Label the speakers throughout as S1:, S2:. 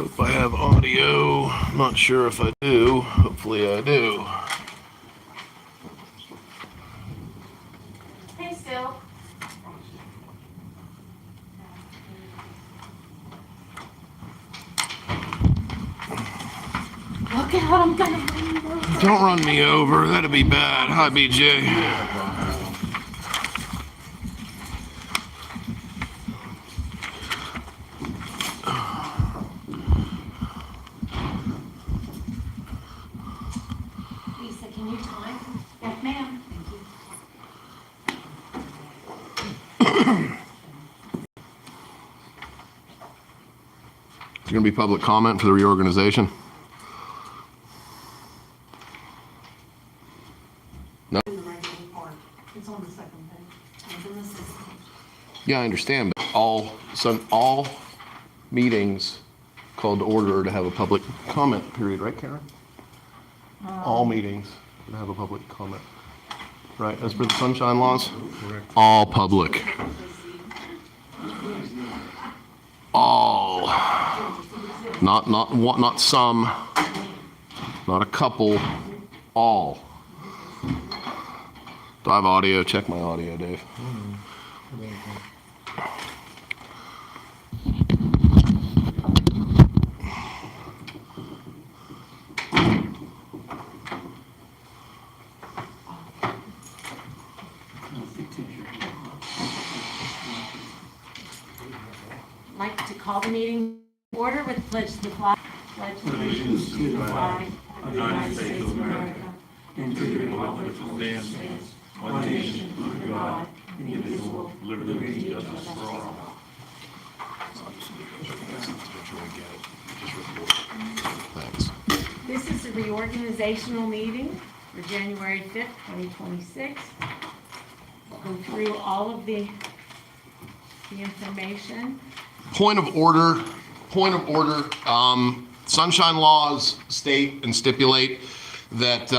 S1: Hope I have audio. Not sure if I do. Hopefully I do.
S2: Hey, Sil. Look out, I'm gonna run you over.
S1: Don't run me over. That'd be bad. Hi, BJ.
S2: Lisa, can you time? Yes, ma'am. Thank you.
S1: It's going to be public comment for the reorganization. No?
S2: It's on the second page.
S1: Yeah, I understand, but all meetings called to order to have a public comment period, right, Karen? All meetings to have a public comment, right? As per the sunshine laws, all public, all, not some, not a couple, all. Do I have audio? Check my audio, Dave.
S2: I'd like to call the meeting to order with pledge to the flag. Pledge allegiance to the flag of the United States of America and to the republic for which it stands, one nation, under God, indivisible, with liberty and justice for all.
S1: Thanks.
S2: This is a reorganizational meeting for January 5th, 2026. We'll go through all of the information.
S1: Point of order. Sunshine laws state and stipulate that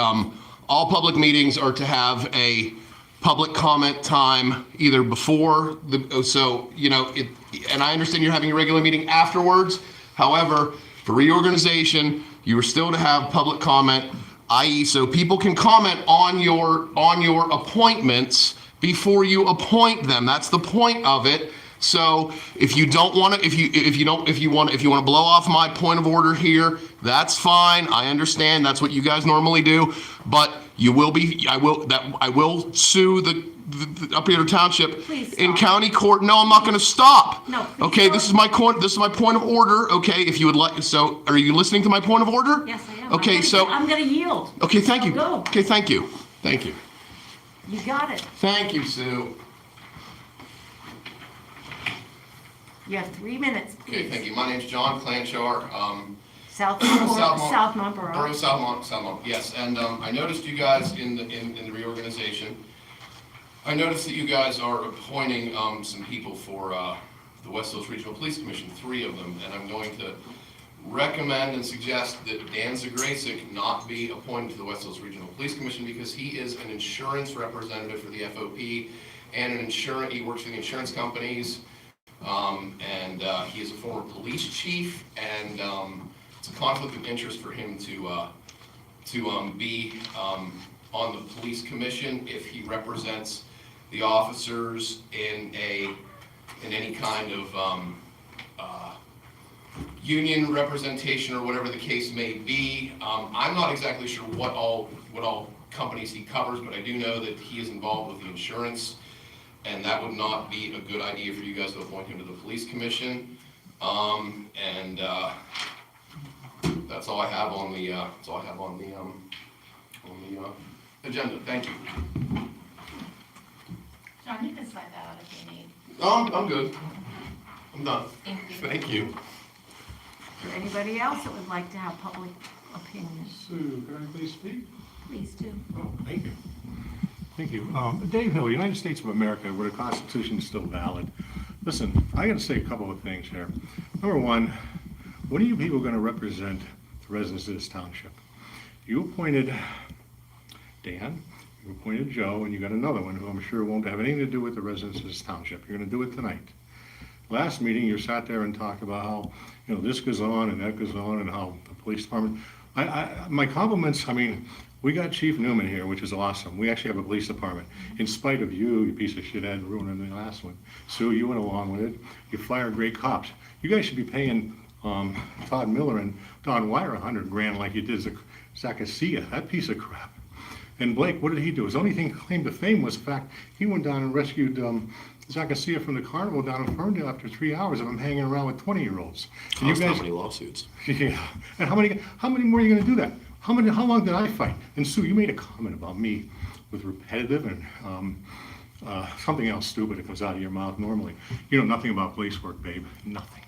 S1: all public meetings are to have a public comment time either before and I understand you're having a regular meeting afterwards. However, for reorganization, you are still to have public comment, i.e. so people can comment on your appointments before you appoint them. That's the point of it. So if you don't want to, if you want to blow off my point of order here, that's fine. I understand that's what you guys normally do, but I will sue the Yoder Township in county court. No, I'm not going to stop.
S2: No.
S1: Okay, this is my point of order. Okay, if you would like. So, are you listening to my point of order?
S2: Yes, I am.
S1: Okay,
S2: I'm going to yield.
S1: Okay, thank you.
S2: Go.
S1: Okay, thank you. Thank you.
S2: You got it.
S1: Thank you, Sue.
S2: You have 3 minutes, please.
S1: Okay, thank you. My name's John Klanch.
S2: South Montboro.
S1: Southmont, yes. And I noticed you guys in the reorganization. I noticed that you guys are appointing some people for the West Hills Regional Police Commission, 3 of them, and I'm going to recommend and suggest that Dan Zagracek not be appointed to the West Hills Regional Police Commission because he is an insurance representative for the FOP and he works for the insurance companies. He is a former police chief, and it's a conflict of interest for him to be on the police commission if he represents the officers in any kind of union representation or whatever the case may be. I'm not exactly sure what all companies he covers, but I do know that he is involved with the insurance. And that would not be a good idea for you guys to appoint him to the police commission. That's all I have on the agenda. Thank you.
S2: John, you can slide that out if you need.
S1: I'm good. I'm done.
S2: Thank you.
S1: Thank you.
S2: Is there anybody else that would like to have public opinion?
S3: Sue, can I please speak?
S2: Please do.
S3: Oh, thank you. Thank you. Dave Hill, United States of America, where the Constitution is still valid. Listen, I got to say a couple of things here. Number one, when are you people going to represent the residents of this township? You appointed Dan, you appointed Joe, and you got another one who I'm sure won't have anything to do with the residents of this township. You're going to do it tonight. Last meeting, you sat there and talked about how this goes on and that goes on, and how the police department, my compliments, I mean, we got Chief Newman here, which is awesome. We actually have a police department. In spite of you piece of shit had ruining the last one. Sue, you went along with it. You fired great cops. You guys should be paying Todd Miller and Don Wire $100,000 like you did Zaccasia, that piece of crap. And Blake, what did he do? His only thing claim to fame was the fact he went down and rescued Zaccasia from the carnival down in Ferndale after 3 hours of him hanging around with 20-year-olds. And
S1: Cost how many lawsuits?
S3: Yeah. And how many more are you going to do that? How long did I fight? And Sue, you made a comment about me with repetitive and something else stupid that comes out of your mouth normally. You know nothing about police work, babe. Nothing.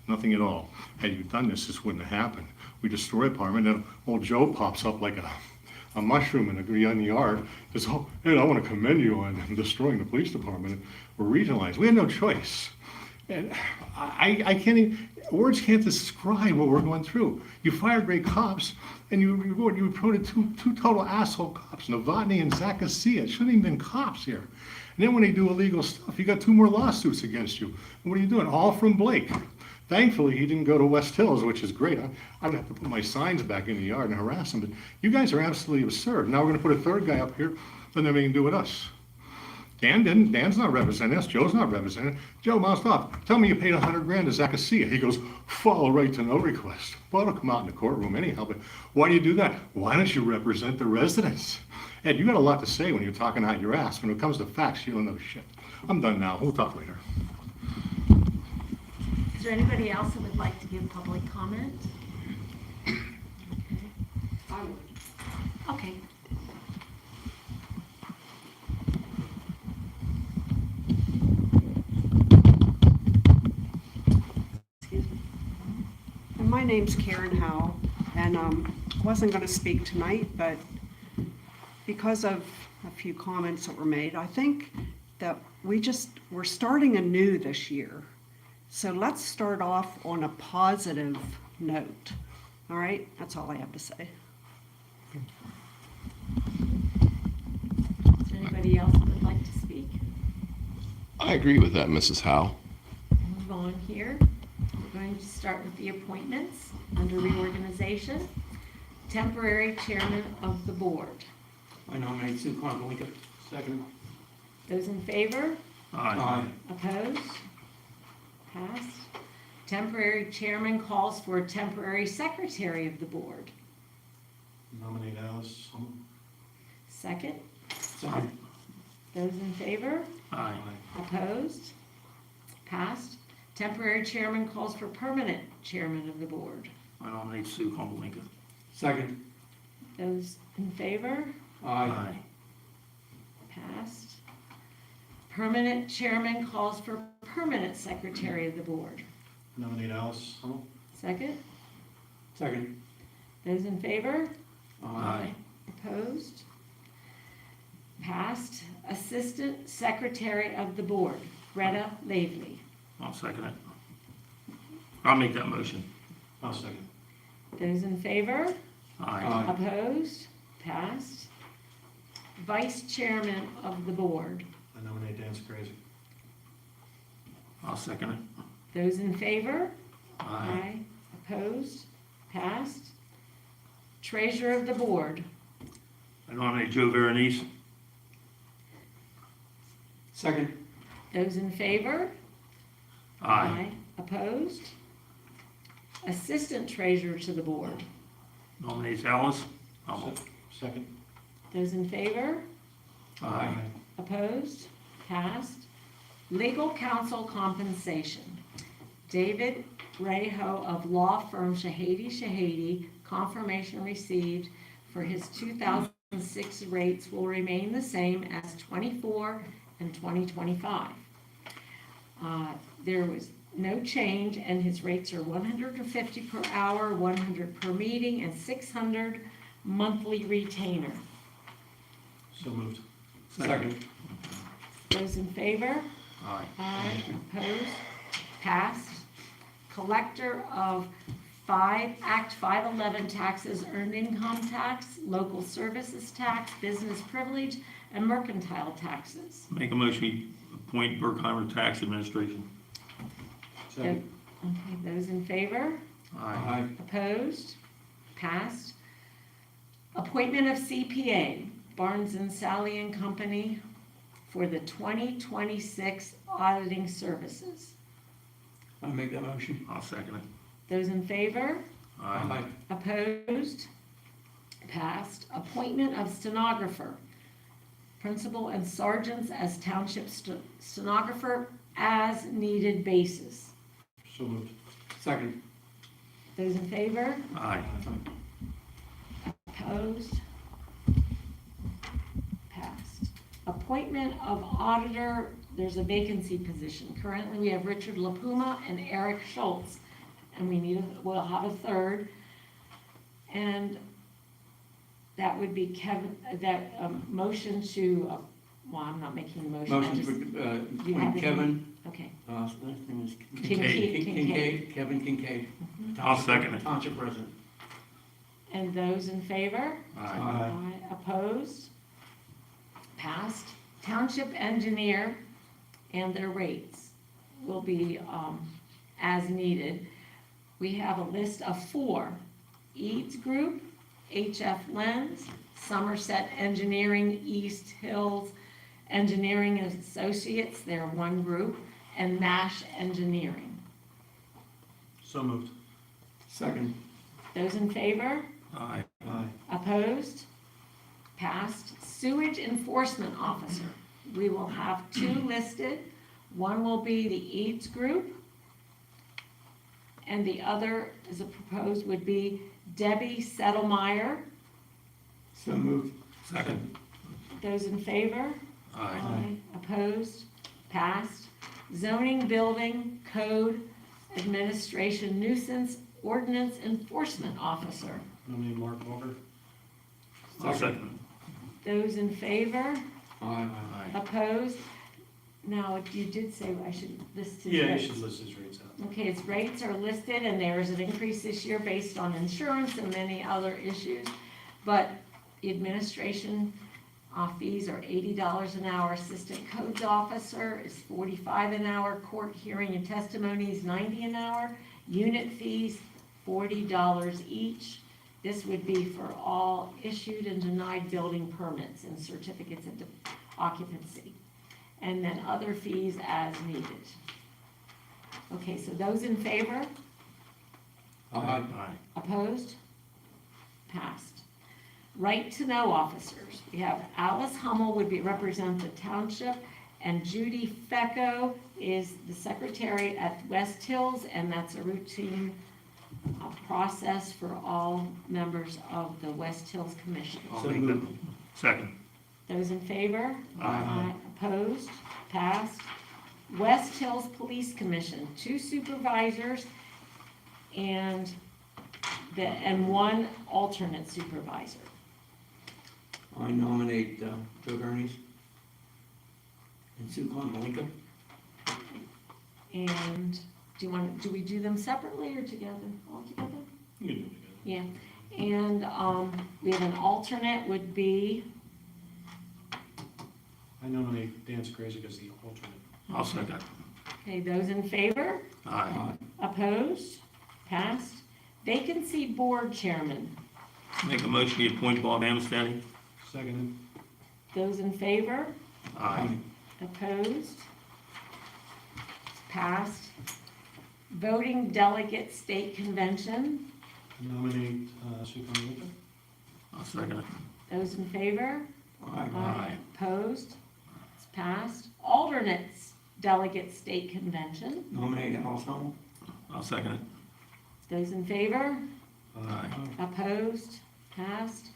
S3: Nothing at all. Had you done this wouldn't have happened. We destroy a department, and old Joe pops up like a mushroom in the yard. Says, oh, hey, I want to commend you on destroying the police department. We're regionalized. We had no choice. And I can't even, words can't describe what we're going through. You fired great cops, and you promoted two total asshole cops, Novotny and Zaccasia. It shouldn't even been cops here. And then when they do illegal stuff, you got 2 more lawsuits against you. And what are you doing? All from Blake. Thankfully, he didn't go to West Hills, which is great. I'd have to put my signs back in the yard and harass him. But you guys are absolutely absurd. Now we're going to put a 3rd guy up here, and then they can do with us. Dan's not representing us. Joe's not representing. Joe, mouse off. Tell me you paid $100,000 to Zaccasia. He goes, follow right to no request. Well, it'll come out in the courtroom anyhow. But why do you do that? Why don't you represent the residents? Ed, you got a lot to say when you're talking out your ass. When it comes to facts, you don't know shit. I'm done now. We'll talk later.
S2: Is there anybody else who would like to give public comment? Okay.
S4: Excuse me. And my name's Karen Howell, and wasn't going to speak tonight, but because of a few comments that were made, I think that we're starting anew this year. So let's start off on a positive note. All right, that's all I have to say.
S2: Is there anybody else who would like to speak?
S1: I agree with that, Mrs. Howe.
S2: Move on here. We're going to start with the appointments under reorganization. Temporary chairman of the board.
S5: I nominate Sue Convalinka. Second.
S2: Those in favor?
S5: Aye.
S2: Opposed? Passed. Temporary chairman calls for a temporary secretary of the board.
S5: Nominate Alice.
S2: Second.
S5: Second.
S2: Those in favor?
S5: Aye.
S2: Opposed? Passed. Temporary chairman calls for permanent chairman of the board.
S5: I nominate Sue Convalinka. Second.
S2: Those in favor?
S5: Aye.
S2: Passed. Permanent chairman calls for permanent secretary of the board.
S5: Nominate Alice.
S2: Second.
S5: Second.
S2: Those in favor?
S5: Aye.
S2: Opposed? Passed. Assistant secretary of the board, Greta Lavely.
S5: I'll second it. I'll make that motion. I'll second.
S2: Those in favor?
S5: Aye.
S2: Opposed? Passed. Vice chairman of the board.
S5: I nominate Dan Crazy. I'll second it.
S2: Those in favor?
S5: Aye.
S2: Opposed? Passed. Treasurer of the board.
S5: I nominate Joe Veronese. Second.
S2: Those in favor?
S5: Aye.
S2: Opposed? Assistant treasurer to the board.
S5: Nominates Alice.
S3: Second.
S2: Those in favor?
S5: Aye.
S2: Opposed? Passed. Legal counsel compensation. David Reho of law firm Shahady, confirmation received for his 2006 rates will remain the same as 24 and 2025. There was no change, and his rates are $150 per hour, $100 per meeting, and $600 monthly retainer.
S5: So moved. Second.
S2: Those in favor?
S5: Aye.
S2: Aye. Opposed? Passed. Collector of Act 511 taxes, earned income tax, local services tax, business privilege, and mercantile taxes.
S5: Make a motion, we appoint Berkheimer Tax Administration.
S2: Second. Okay, those in favor?
S5: Aye.
S2: Opposed? Passed. Appointment of CPA, Barnes and Sally and Company, for the 2026 auditing services.
S6: I'll make that motion.
S5: I'll second it.
S2: Those in favor?
S5: Aye.
S2: Opposed? Passed. Appointment of stenographer, principal and sergeants as township stenographer as needed basis.
S6: So moved. Second.
S2: Those in favor?
S5: Aye.
S2: Opposed? Passed. Appointment of auditor, there's a vacancy position. Currently, we have Richard LaPuma and Eric Schultz, and we'll have a third. And that would be Kevin, motion to, well, I'm not making a motion. I
S6: Motion
S2: just-
S6: for,
S2: you have
S6: appoint
S2: it?
S6: Kevin,
S2: Okay.
S6: last name is
S2: Kincaid.
S6: Kevin Kincaid.
S5: I'll second it.
S6: Township president.
S2: And those in favor?
S5: Aye.
S2: Opposed? Passed. Township engineer and their rates will be as needed. We have a list of 4. Eads Group, HF Lens, Somerset Engineering, East Hills Engineering and Associates, they're one group, and MASH Engineering.
S6: So moved. Second.
S2: Those in favor?
S5: Aye.
S6: Aye.
S2: Opposed? Passed. Sewage Enforcement Officer. We will have 2 listed. One will be the Eads Group, and the other, as a proposed, would be Debbie Settlemeyer.
S6: So moved.
S5: Second.
S2: Those in favor?
S5: Aye.
S2: Opposed? Passed. Zoning, Building, Code, Administration, Nuisance, Ordinance Enforcement Officer.
S6: Nominate Mark Walker.
S5: I'll second
S2: Those in favor?
S6: Aye.
S5: it. Aye.
S2: Opposed? Now, you did say I should list his
S6: Yeah, you
S2: rates.
S6: should list his rates out.
S2: Okay, his rates are listed, and there is an increase this year based on insurance and many other issues. But the administration fees are $80 an hour. Assistant codes officer is $45 an hour. Court hearing and testimony is $90 an hour. Unit fees, $40 each. This would be for all issued and denied building permits and certificates of occupancy. And then other fees as needed. Okay, so those in favor?
S6: Aye.
S5: Aye.
S2: Opposed? Passed. Right to know officers. We have Alice Hummel would represent the township, and Judy Fecco is the secretary at West Hills, and that's a routine process for all members of the West Hills Commission.
S5: I'll
S6: So
S5: make that.
S6: moved.
S5: Second.
S2: Those in favor?
S5: Aye.
S2: Opposed? Passed. West Hills Police Commission, 2 supervisors and 1 alternate supervisor.
S6: I nominate Joe Gurney's and Sue Malinka.
S2: And do we do them separately or together, all together?
S6: You can do it together.
S2: Yeah, and we have an alternate would be,
S7: I nominate Dan Skrzyk as the alternate.
S5: I'll second.
S2: okay, those in favor?
S5: Aye.
S2: Opposed? Passed. Vacancy Board Chairman,
S5: Make a motion to appoint Bob Amstad.
S7: Seconded.
S2: those in favor?
S5: Aye.
S2: Opposed? Passed. Voting Delegate State Convention,
S7: Nominate Sue Malinka.
S5: I'll second it.
S2: those in favor?
S5: Aye.
S2: Opposed? It's passed. Alternates Delegate State Convention,
S6: Nominate Alice Hummel.
S5: I'll second it.
S2: those in favor?
S5: Aye.
S2: Opposed? Passed.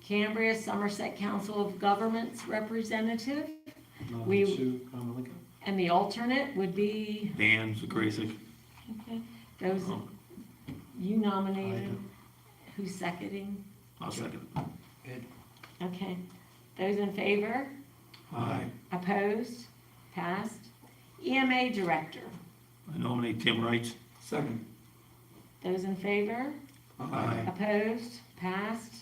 S2: Cambria Somerset Council of Governments Representative,
S7: Nominate Sue Malinka.
S2: and the alternate would be,
S5: Dan Zakrasik.
S2: okay, those, you nominated, who's seconding?
S5: I'll second it.
S6: Ed.
S2: Okay, those in favor?
S5: Aye.
S2: Opposed? Passed. EMA Director,
S5: I nominate Tim Wright.
S6: Second.
S2: those in favor?
S5: Aye.
S2: Opposed? Passed.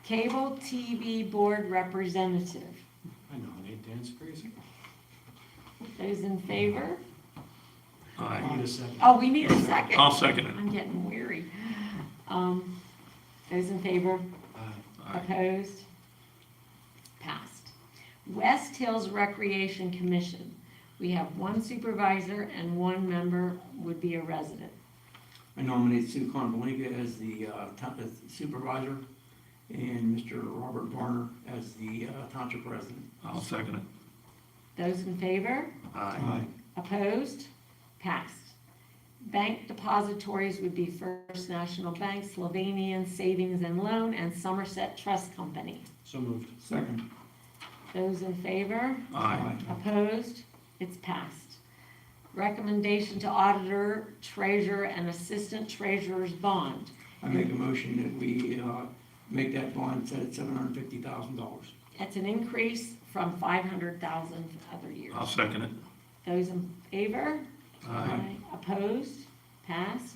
S2: Cable TV Board Representative,
S7: I nominate Dan Skrzyk.
S2: those in favor?
S5: Aye.
S7: Need a second.
S2: Oh, we need a second.
S5: I'll second it.
S2: I'm getting weary. Those in favor?
S7: Aye.
S2: Opposed? Passed. West Hills Recreation Commission. We have one supervisor and one member would be a resident.
S6: I nominate Sue Convalinga as the supervisor and Mr. Robert Varner as the township president.
S5: I'll second it.
S2: Those in favor?
S5: Aye.
S2: Opposed? Passed. Bank depositories would be First National Bank, Slovenian Savings and Loan, and Somerset Trust Company.
S7: So moved.
S6: Second.
S2: Those in favor?
S5: Aye.
S2: Opposed? It's passed. Recommendation to auditor, treasurer, and assistant treasurer's bond.
S6: I make a motion that we make that bond set at $750,000.
S2: That's an increase from 500,000 other years.
S5: I'll second it.
S2: Those in favor?
S5: Aye.
S2: Opposed? Passed.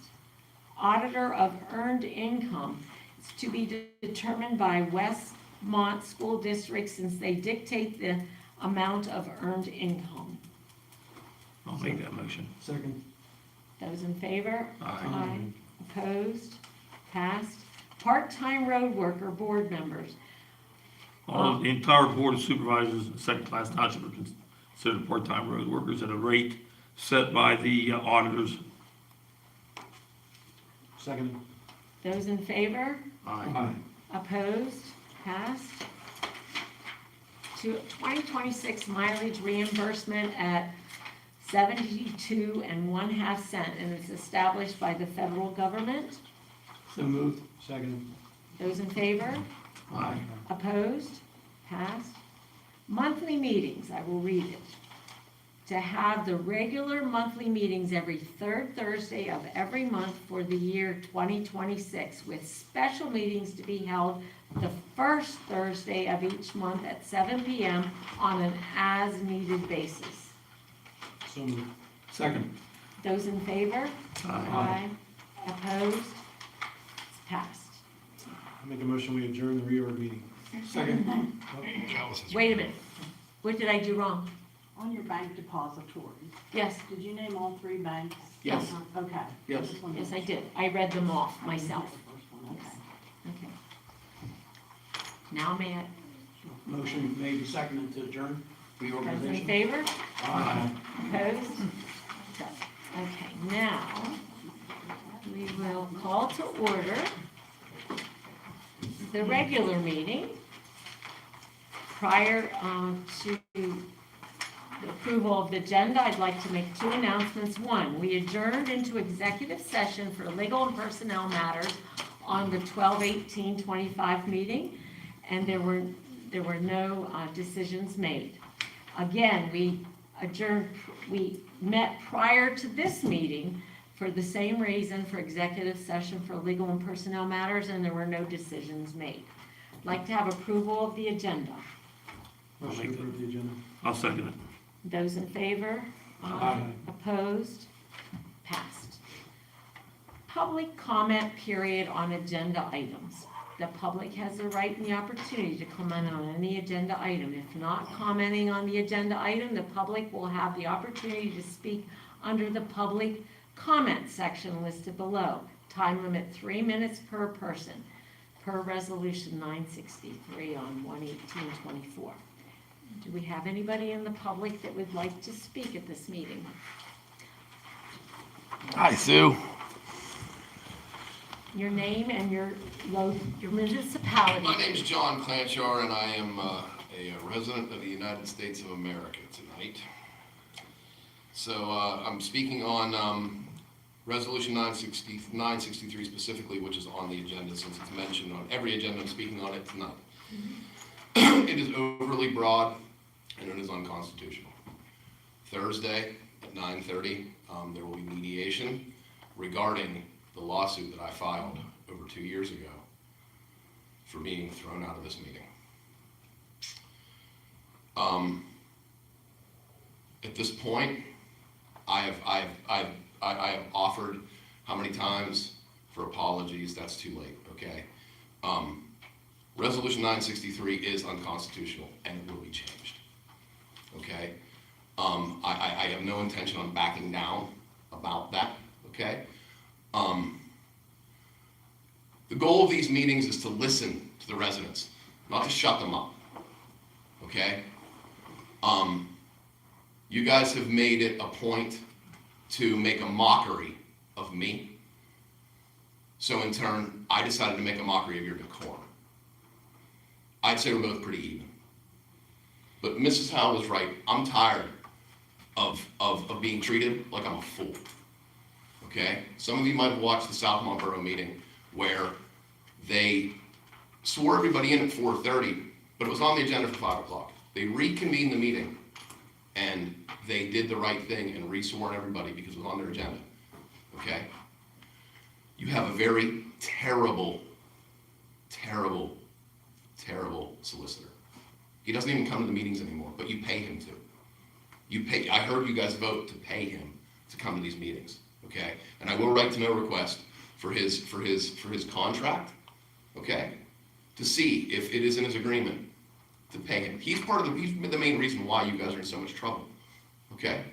S2: Auditor of earned income. It's to be determined by Westmont School District since they dictate the amount of earned income.
S5: I'll make that motion.
S6: Second.
S2: Those in favor?
S5: Aye.
S2: Opposed? Passed. Part-time road worker board members.
S5: All, the entire board of supervisors and second-class township are considered part-time road workers at a rate set by the auditors.
S7: Second.
S2: Those in favor?
S5: Aye.
S2: Opposed? Passed. To 2026 mileage reimbursement at 72.5 cents, and it's established by the federal government.
S6: So moved.
S7: Second.
S2: Those in favor?
S5: Aye.
S2: Opposed? Passed. Monthly meetings, I will read it. To have the regular monthly meetings every third Thursday of every month for the year 2026, with special meetings to be held the first Thursday of each month at 7 p.m. on an as-needed basis.
S7: So moved.
S6: Second.
S2: Those in favor?
S5: Aye.
S2: Opposed? It's passed.
S7: I make a motion, we adjourn the reorg meeting.
S6: Second.
S2: Wait a minute. What did I do wrong?
S8: On your bank depositories,
S2: Yes,
S8: did you name all three banks?
S6: Yes.
S8: Okay.
S6: Yes.
S8: Just wanted to
S2: yes, I
S8: make
S2: did. I read them off myself.
S8: sure. The first one, okay.
S2: Okay. Now may I,
S6: Motion made and seconded to adjourn.
S2: those in
S6: Reorganization.
S2: favor?
S6: Aye.
S2: Opposed? Okay, now, we will call to order the regular meeting. Prior to the approval of the agenda, I'd like to make two announcements. One, we adjourned into executive session for legal and personnel matters on the 12/18/25 meeting, and there were no decisions made. Again, we met prior to this meeting for the same reason, for executive session for legal and personnel matters, and there were no decisions made. I'd like to have approval of the agenda.
S7: Motion to approve the agenda.
S5: I'll second it.
S2: Those in favor?
S6: Aye.
S2: Opposed? Passed. Public comment period on agenda items. The public has the right and the opportunity to comment on any agenda item. If not commenting on the agenda item, the public will have the opportunity to speak under the public comment section listed below. Time limit 3 minutes per person, per resolution 963 on 1/18/24. Do we have anybody in the public that would like to speak at this meeting?
S1: Hi, Sue.
S2: Your name and your municipality.
S1: My name's John Klanch, and I am a resident of the United States of America tonight. So I'm speaking on Resolution 963 specifically, which is on the agenda since it's mentioned on every agenda. I'm speaking on it tonight. It is overly broad and it is unconstitutional. Thursday at 9:30, there will be mediation regarding the lawsuit that I filed over 2 years ago for being thrown out of this meeting. At this point, I have offered how many times for apologies. That's too late, okay? Resolution 963 is unconstitutional and it will be changed, okay? I have no intention on backing down about that, okay? The goal of these meetings is to listen to the residents, not to shut them up, okay? You guys have made it a point to make a mockery of me. So in turn, I decided to make a mockery of your decorum. I'd say we're both pretty even. But Mrs. Howe was right. I'm tired of being treated like I'm a fool. Okay? Some of you might have watched the South Marlboro meeting where they swore everybody in at 4:30, but it was on the agenda for 5 o'clock. They reconvened the meeting and they did the right thing and re-sworn everybody because it was on their agenda. Okay? You have a very terrible, terrible, terrible solicitor. He doesn't even come to the meetings anymore, but you pay him to. I heard you guys vote to pay him to come to these meetings, okay? And I will write to no request for his contract, okay? To see if it is in his agreement to pay him. He's the main reason why you guys are in so much trouble, okay?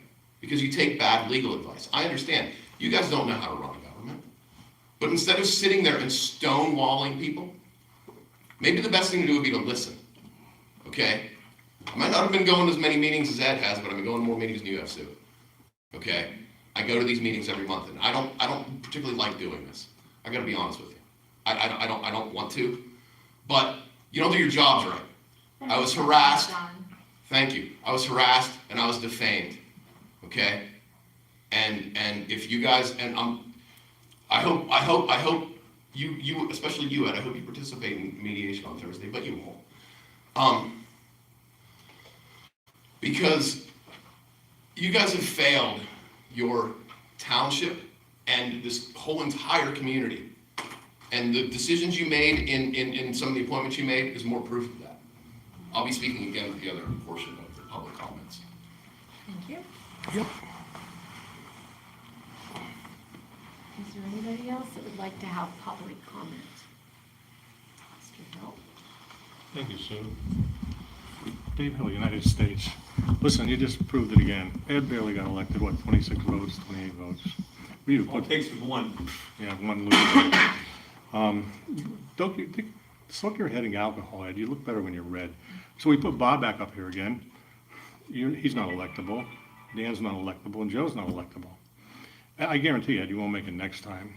S1: Because you take bad legal advice. I understand. You guys don't know how to run a government. But instead of sitting there and stonewalling people, maybe the best thing to do would be to listen, okay? I might not have been going to as many meetings as Ed has, but I've been going to more meetings than you have, Sue, okay? I go to these meetings every month, and I don't particularly like doing this. I gotta be honest with you. I don't want to, but you don't do your jobs right. I was harassed. Thank you. I was harassed and I was defamed, okay? And if you guys, and I hope you, especially you, Ed, I hope you participate in mediation on Thursday, but you won't. Because you guys have failed your township and this whole entire community. And the decisions you made in some of the appointments you made is more proof of that. I'll be speaking again with the other portion of the public comments.
S2: Thank you.
S3: Yep.
S2: Is there anybody else that would like to have public comment? Mr. Hill?
S3: Thank you, Sue. Dave Hill, United States. Listen, you just proved it again. Ed barely got elected, what, 26 votes, 28 votes? We
S5: All it takes is one.
S3: Yeah, one loser. Don't you think, soak your head in alcohol, Ed. You look better when you're red. So we put Bob back up here again. He's not electable. Dan's not electable, and Joe's not electable. I guarantee Ed, you won't make it next time.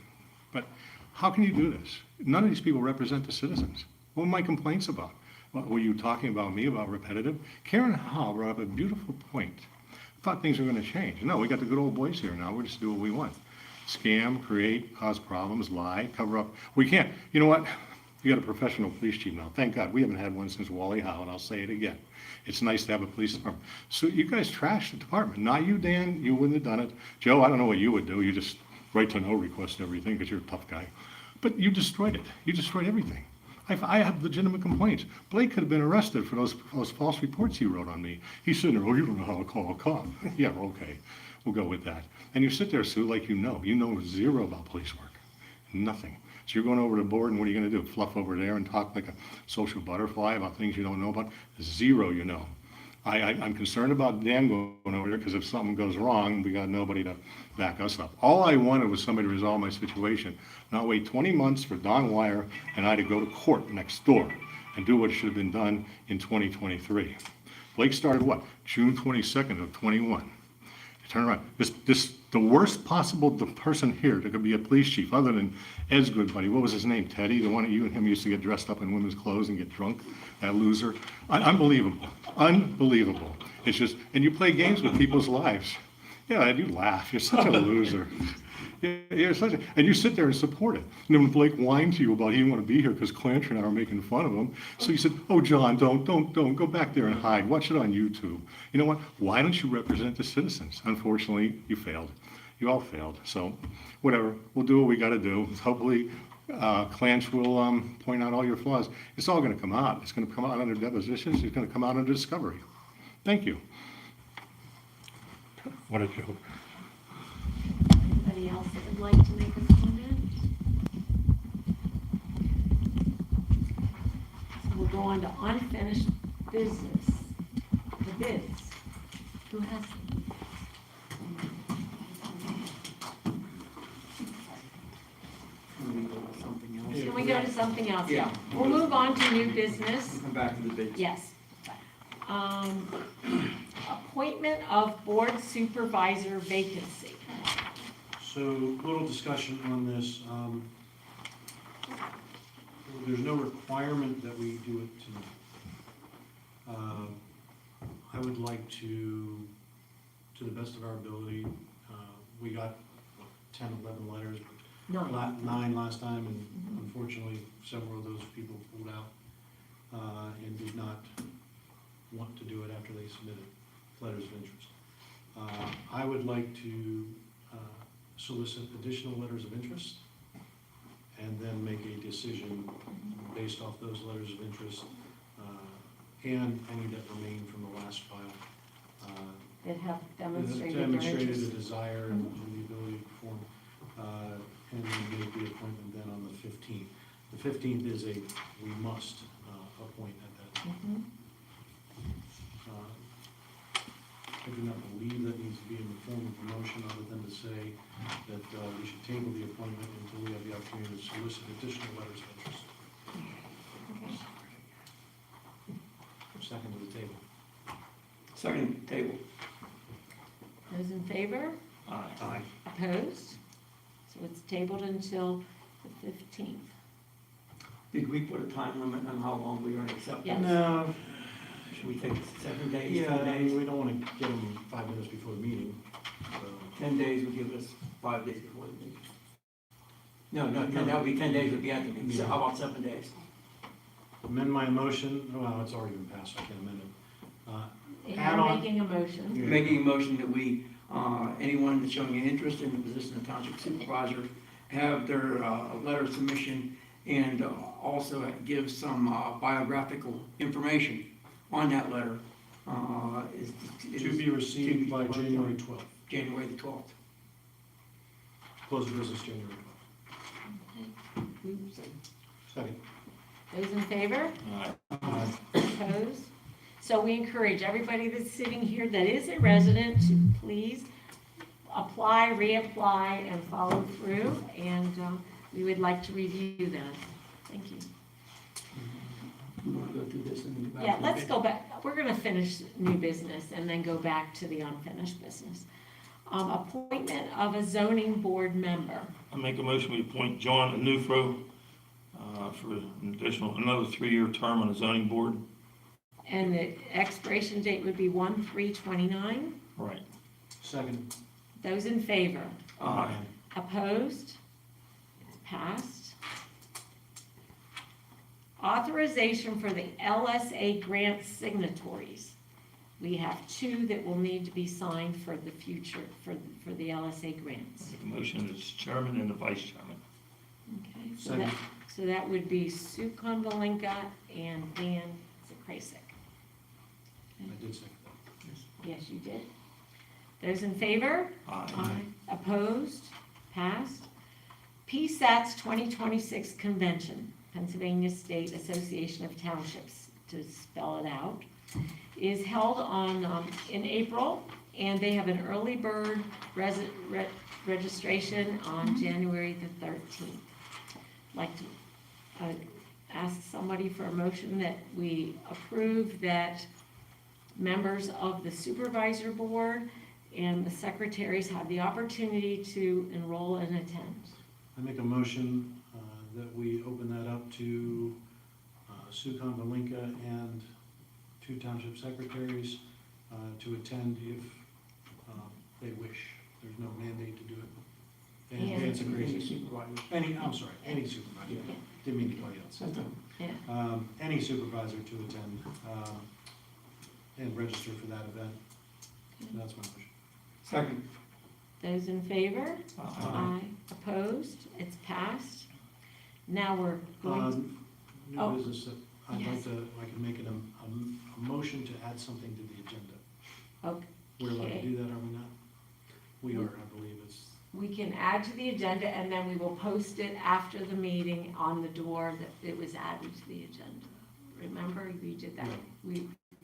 S3: But how can you do this? None of these people represent the citizens. What are my complaints about? Were you talking about me, about repetitive? Karen Howell brought up a beautiful point. I thought things were going to change. No, we got the good old boys here now. We're just do what we want. Scam, create, cause problems, lie, cover up. We can't. You know what? You got a professional police chief now. Thank God. We haven't had one since Wally Howe, and I'll say it again. It's nice to have a police department. So you guys trashed the department. Not you, Dan. You wouldn't have done it. Joe, I don't know what you would do. You just write to no request and everything because you're a tough guy. But you destroyed it. You destroyed everything. I have legitimate complaints. Blake could have been arrested for those false reports he wrote on me. He's sitting there, oh, you don't know how to call a cop. Yeah, okay, we'll go with that. And you sit there, Sue, like you know zero about police work, nothing. So you're going over to the board, and what are you going to do? Fluff over there and talk like a social butterfly about things you don't know about? Zero, you know. I'm concerned about Dan going over there because if something goes wrong, we got nobody to back us up. All I wanted was somebody to resolve my situation, not wait 20 months for Don Wire and I to go to court next door and do what should have been done in 2023. Blake started what? June 22nd of 21. Turn around. The worst possible person here that could be a police chief, other than Ed's good buddy. What was his name? Teddy, the one that you and him used to get dressed up in women's clothes and get drunk. That loser. Unbelievable. Unbelievable. It's just, and you play games with people's lives. Yeah, and you laugh. You're such a loser. You're such a, and you sit there and support it. And then when Blake whined to you about he didn't want to be here because Klanch and I were making fun of him, so you said, oh, John, don't, go back there and hide. Watch it on YouTube. You know what? Why don't you represent the citizens? Unfortunately, you failed. You all failed. So whatever, we'll do what we got to do. Hopefully, Klanch will point out all your flaws. It's all going to come out. It's going to come out under depositions. It's going to come out under discovery. Thank you. What a joke.
S2: Anybody else that would like to make a comment? So we'll go on to unfinished business, the bids. Who has them?
S6: we go to something else?
S2: Can we go to something else?
S6: Yeah.
S2: We'll move on to new business.
S6: Come back to the bids.
S2: Yes. Appointment of board supervisor vacancy.
S7: So, little discussion on this. There's no requirement that we do it tonight. I would like to the best of our ability, we got 10, 11 letters,
S2: No.
S7: 9 last time, and unfortunately, several of those people pulled out and did not want to do it after they submitted letters of interest. I would like to solicit additional letters of interest and then make a decision based off those letters of interest and any that remain from the last file.
S2: That have
S7: That
S2: demonstrated their
S7: demonstrated a
S2: interest.
S7: desire and the ability to perform, and then make the appointment then on the 15th. The 15th is we must appoint at that time.
S2: Mhm.
S7: I do not believe that needs to be in the form of a motion, other than to say that we should table the appointment until we have the opportunity to solicit additional letters of interest.
S2: Okay.
S7: Second to the table.
S6: Second table.
S2: Those in favor?
S6: Aye.
S2: Opposed? So it's tabled until the 15th.
S6: Did we put a time limit on how long we are going to accept?
S2: Yes.
S7: No,
S6: Should we take 7 days,
S7: yeah,
S6: 10
S7: I
S6: days?
S7: mean, we don't want to get them 5 minutes before the meeting, so.
S6: 10 days would give us 5 days before the meeting. No, that would be 10 days would be at the meeting. So how about 7 days?
S7: Amend my motion, well, it's already been passed, so I can't amend it.
S2: And
S7: Add
S2: you're
S7: on-
S2: making a motion.
S6: Making a motion that we, anyone that's showing an interest in the position of township supervisor, have their letter of submission and also give some biographical information on that letter.
S7: To be received by January 12th.
S6: January the 12th.
S7: Close of business January 12th.
S2: Oops.
S7: Second.
S2: Those in favor?
S7: Aye.
S2: Opposed? So we encourage everybody that's sitting here that is a resident to please apply, reapply, and follow through, and we would like to review that. Thank you.
S6: We want to go through this and then go back.
S2: Yeah,
S6: to the
S2: let's
S6: bid.
S2: go back, we're gonna finish new business and then go back to the unfinished business. Appointment of a zoning board member.
S5: I make a motion we appoint John Anufro for an additional, another 3-year term on the zoning board.
S2: And the expiration date would be 1/3/29.
S5: Right.
S7: Second.
S2: Those in favor?
S5: Aye.
S2: Opposed? It's passed. Authorization for the LSA grant signatories. We have 2 that will need to be signed for the future, for the LSA grants.
S5: Make a motion as chairman and the vice chairman.
S2: Okay,
S7: Second.
S2: so that would be Sue Konvalinka and Dan Zakrasik.
S7: I did second that.
S2: Yes, you did. Those in favor?
S5: Aye.
S2: Opposed? Passed. PSAT's 2026 convention, Pennsylvania State Association of Townships, to spell it out, is held in April, and they have an early bird registration on January the 13th. I'd like to ask somebody for a motion that we approve that members of the supervisor board and the secretaries have the opportunity to enroll and attend.
S7: I make a motion that we open that up to Sue Konvalinka and 2 township secretaries to attend if they wish. There's no mandate to do it. And
S2: And-
S7: it's a
S6: Any
S7: crazy,
S6: supervisor.
S7: I'm sorry, any supervisor.
S6: Yeah.
S7: Didn't mean anybody else.
S6: That's all.
S2: Yeah.
S7: Any supervisor to attend and register for that event. That's my motion.
S6: Second.
S2: Those in favor?
S5: Aye.
S2: Opposed? It's passed. Now we're going,
S7: New
S2: Oh,
S7: business that I'd like
S2: yes.
S7: to, I can make it a motion to add something to the agenda. We're allowed to
S2: okay,
S7: do that, are we not? We are, I believe it's,
S2: we can add to the agenda and then we will post it after the meeting on the door that it was added to the agenda. Remember, we did that.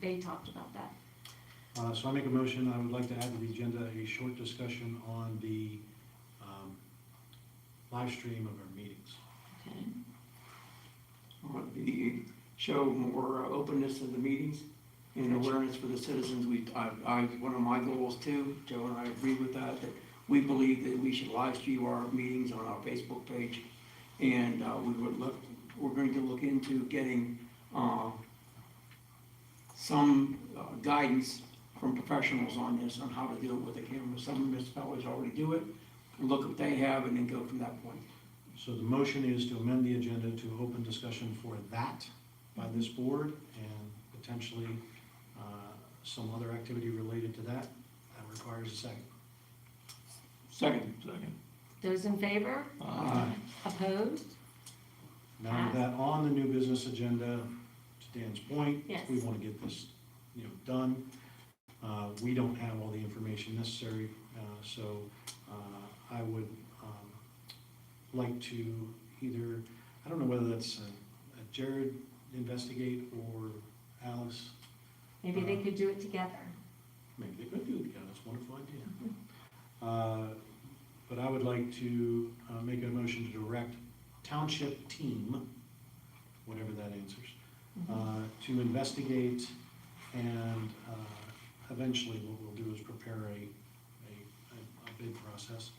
S2: They talked about that.
S7: so I make a motion, I would like to add to the agenda a short discussion on the live stream of our meetings.
S6: show more openness to the meetings and awareness for the citizens. One of my goals too, Joe and I agree with that we believe that we should live stream our meetings on our Facebook page. And we're going to look into getting some guidance from professionals on this, on how to do it with the camera. Some municipalities already do it, look what they have, and then go from that point.
S7: So the motion is to amend the agenda to open discussion for that by this board and potentially some other activity related to that. That requires a second.
S6: Second.
S2: Those in favor? Opposed?
S7: Now with that on the new business agenda, to Dan's point,
S2: Yes.
S7: we want to get this, done. We don't have all the information necessary, so I would like to either, I don't know whether that's a Jared investigate or Alice.
S2: Maybe they could do it together.
S7: Maybe they could do it together, that's a wonderful idea. But I would like to make a motion to direct Township team, whatever that answers, to investigate and eventually what we'll do is prepare a bid process,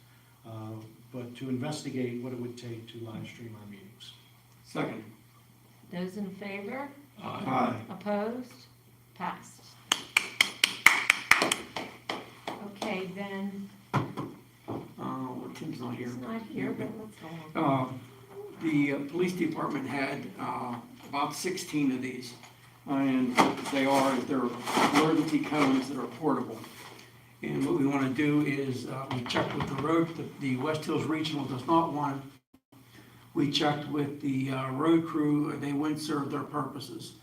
S7: but to investigate what it would take to live stream our meetings.
S6: Second.
S2: Those in favor?
S6: Aye.
S2: Opposed? Passed. Okay, then,
S6: Tim's not here.
S2: he's not here, but let's go on.
S6: The police department had about 16 of these, and they're emergency cones that are portable. And what we want to do is we checked with the road, the West Hills Regional does not want it. We checked with the road crew, they wouldn't serve their purposes.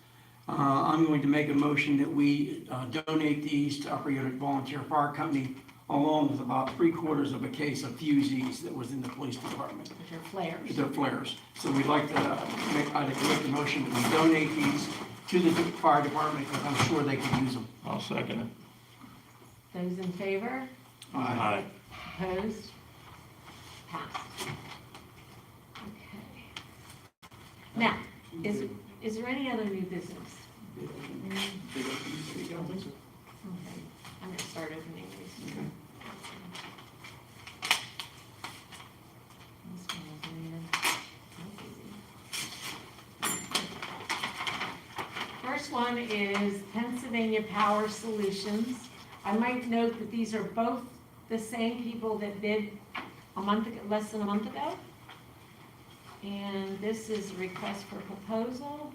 S6: I'm going to make a motion that we donate these to Upper Yoder Volunteer Fire Company, along with about 3/4 of a case of fusees that was in the police department.
S2: Which are flares.
S6: They're flares. So we'd like to I'd like to make the motion that we donate these to the fire department, because I'm sure they could use them.
S5: I'll second it.
S2: Those in favor?
S5: Aye.
S2: Opposed? Passed. Okay. Now, is there any other new business? Okay, I'm gonna start opening these. This one wasn't even that easy. First one is Pennsylvania Power Solutions. I might note that these are both the same people that bid less than a month ago. And this is a request for proposal.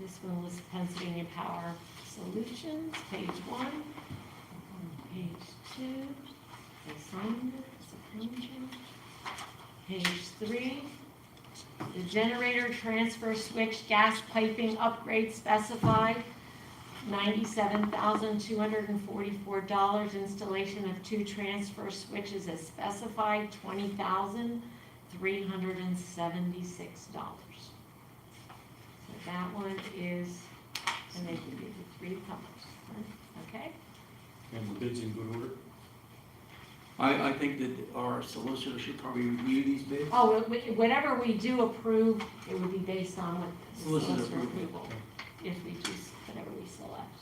S2: This one was Pennsylvania Power Solutions, page 1. Page 2, they signed it, it's approved. Page 3, the generator transfer switch gas piping upgrade specified, $97,244. Installation of 2 transfer switches as specified, $20,376. So that one is, and they can do the 3 colors, okay?
S7: And the bid's in good order?
S6: I think that our solicitor should probably review these bids.
S2: Oh, whatever we do approve, it would be based on what the
S6: Solicitor
S2: solicitor
S6: approval.
S2: approval, if we choose whatever we select.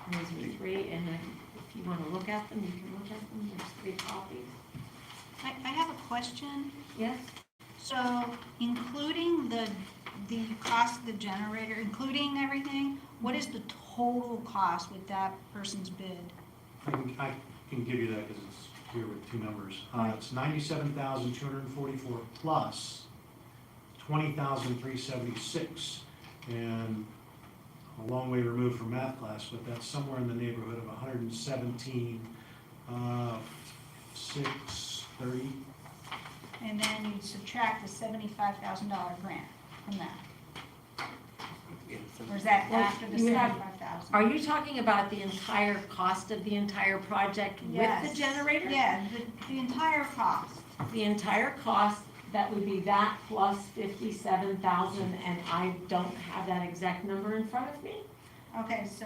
S2: And those are 3, and then if you want to look at them, you can look at them, there's 3 copies.
S9: I have a question.
S2: Yes?
S9: So including the cost of the generator, including everything, what is the total cost with that person's bid?
S7: I can give you that because it's here with 2 numbers.
S9: Right.
S7: It's $97,244 plus $20,376, and a long way removed from math class, but that's somewhere in the neighborhood of 117,630.
S9: And then you subtract the $75,000 grant from that? Or is that
S2: Well,
S9: after the
S2: you have-
S9: $75,000?
S2: Are you talking about the entire cost of the entire project with the
S9: Yes.
S2: generator?
S9: Yeah, the entire cost.
S2: The entire cost, that would be that plus 57,000, and I don't have that exact number in front of me.
S9: Okay, so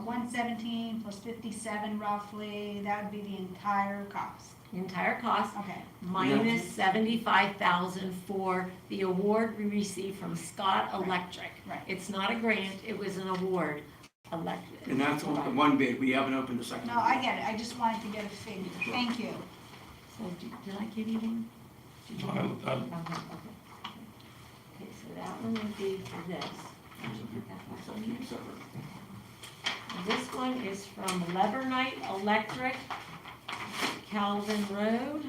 S9: 117 plus 57 roughly, that would be the entire cost.
S2: The entire cost.
S9: Okay.
S2: Minus 75,000 for the award we received from Scott Electric.
S9: Right.
S2: It's not a grant, it was an award. Electric.
S6: And that's on the one bid, we haven't opened the second.
S9: No, I get it, I just wanted to get a figure. Thank you.
S2: So did I give you one? Did you-
S5: I-
S2: Okay, okay. Okay, so that one would be for this.
S6: So keep separate.
S2: This one is from Levernite Electric, Calvin Road.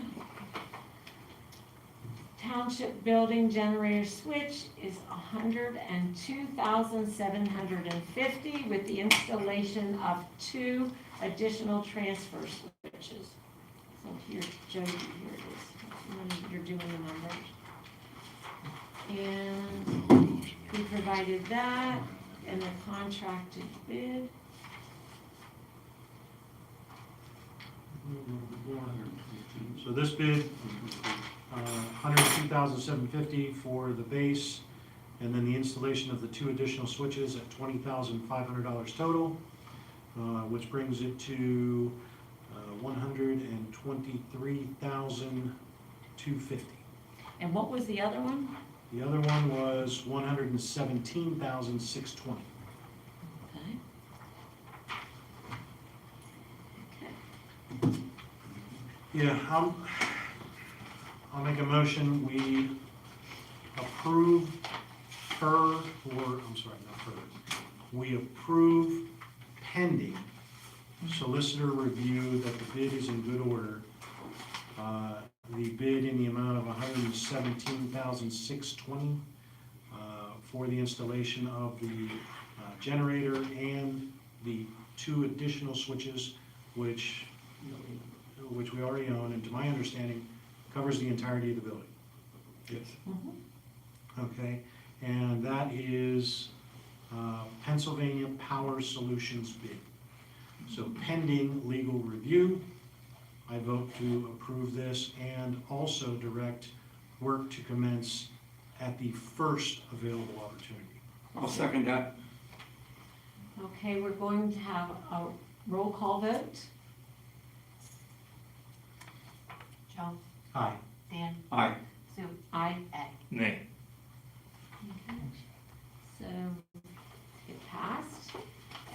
S2: Township building generator switch is $102,750 with the installation of 2 additional transfer switches. So here, Jody, here it is, when you're doing the numbers. And we provided that in the contracted bid.
S7: So this bid, $102,750 for the base, and then the installation of the 2 additional switches at $20,500 total, which brings it to $123,250.
S2: And what was the other one?
S7: The other one was $117,620.
S2: Okay. Okay.
S7: Yeah, I'll make a motion, we approve we approve pending solicitor review that the bid is in good order. The bid in the amount of $117,620 for the installation of the generator and the 2 additional switches, which we already own, and to my understanding, covers the entirety of the building.
S5: Yes.
S7: Okay, and that is Pennsylvania Power Solutions bid. So pending legal review, I vote to approve this and also direct work to commence at the first available opportunity.
S6: I'll second that.
S2: Okay, we're going to have a roll call vote.
S8: Joe,
S7: Aye.
S8: Dan,
S6: Aye.
S8: Sue,
S2: Aye.
S8: Ed.
S5: Nay.
S2: Okay. So it passed.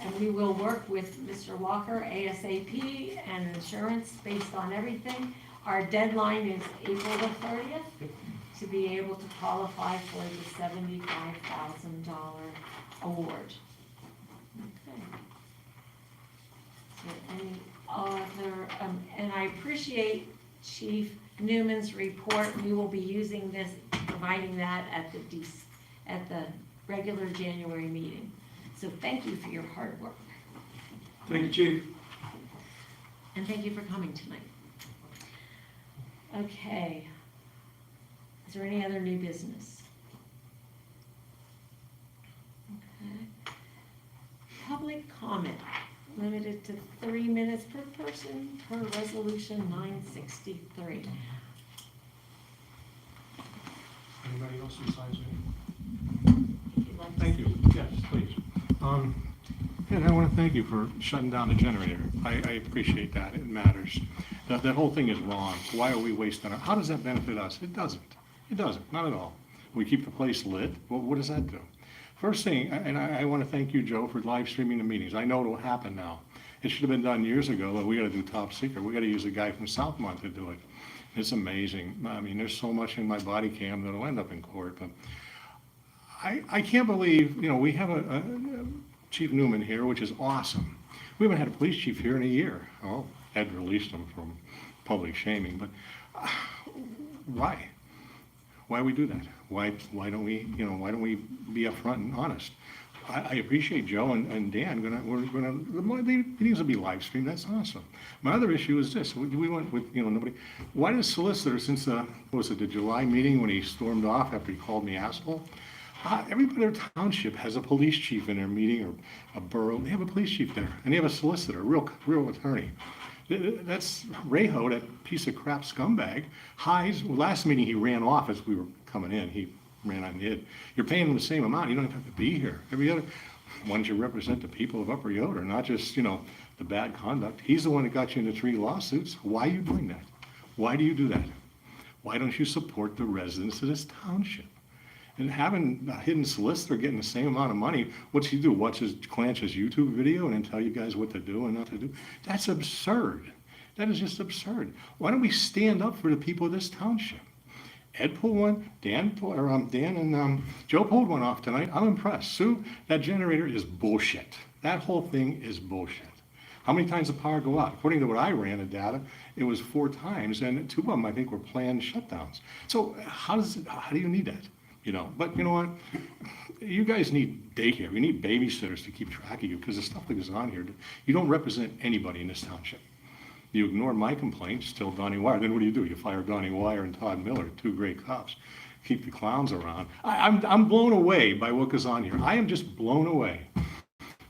S2: And we will work with Mr. Walker ASAP and insurance based on everything. Our deadline is April the 30th to be able to qualify for the $75,000 award. Okay. So any other, and I appreciate Chief Newman's report. We will be using this, providing that at the regular January meeting. So thank you for your hard work.
S6: Thank you, Chief.
S2: And thank you for coming tonight. Okay. Is there any other new business? Okay. Public comment, limited to 3 minutes per person per resolution 963.
S3: Anybody else besides me?
S2: If you'd like to
S3: Thank you. Yes, please. Ed, I want to thank you for shutting down the generator. I appreciate that. It matters. That whole thing is wrong. Why are we wasting it? How does that benefit us? It doesn't. It doesn't. Not at all. We keep the place lit. Well, what does that do? First thing, and I want to thank you, Joe, for live streaming the meetings. I know it'll happen now. It should have been done years ago, but we got to do top secret. We got to use a guy from Southmont to do it. It's amazing. I mean, there's so much in my body cam that'll end up in court, but I can't believe, we have a Chief Newman here, which is awesome. We haven't had a police chief here in a year. Oh, Ed released him from public shaming, but why? Why we do that? Why don't we, why don't we be upfront and honest? I appreciate Joe and Dan. The meetings will be live streamed. That's awesome. My other issue is this: we went with nobody. Why did the solicitor, since the July meeting when he stormed off after he called me asshole? Everybody in their township has a police chief in their meeting, or a borough. They have a police chief there, and they have a solicitor, a real attorney. That's Rayho, that piece of crap scumbag. Last meeting he ran off as we were coming in. He ran on the id. You're paying him the same amount. You don't have to be here. Why don't you represent the people of Upper Yoder, not just the bad conduct? He's the one that got you into 3 lawsuits. Why are you doing that? Why do you do that? Why don't you support the residents of this township? And having a hidden solicitor getting the same amount of money, what's he do? Watch his Klanch's YouTube video and then tell you guys what to do and not to do? That's absurd. That is just absurd. Why don't we stand up for the people of this township? Ed pulled one, Dan and Joe pulled one off tonight. I'm impressed. Sue, that generator is bullshit. That whole thing is bullshit. How many times did power go out? According to what I ran the data, it was 4 times, and 2 of them I think were planned shutdowns. So how do you need that? You know, but you know what? You guys need daycare. You need babysitters to keep track of you because the stuff that goes on here, you don't represent anybody in this township. You ignore my complaints, still Donnie Wire. Then what do? You fire Donnie Wire and Todd Miller, 2 great cops. Keep the clowns around. I'm blown away by what goes on here. I am just blown away.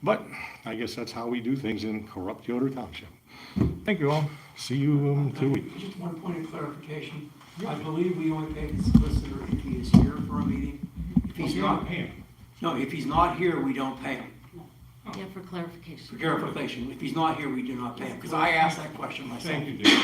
S3: But I guess that's how we do things in corrupt Yoder Township. Thank you all. See you in 2 weeks.
S6: Just one point of clarification. I believe we only pay the solicitor if he is here for a meeting. If he's not, no, if he's not here, we don't pay him.
S2: Yeah, for clarification.
S6: For clarification, if he's not here, we do not pay him, because I asked that question myself.
S3: Thank you, Dave.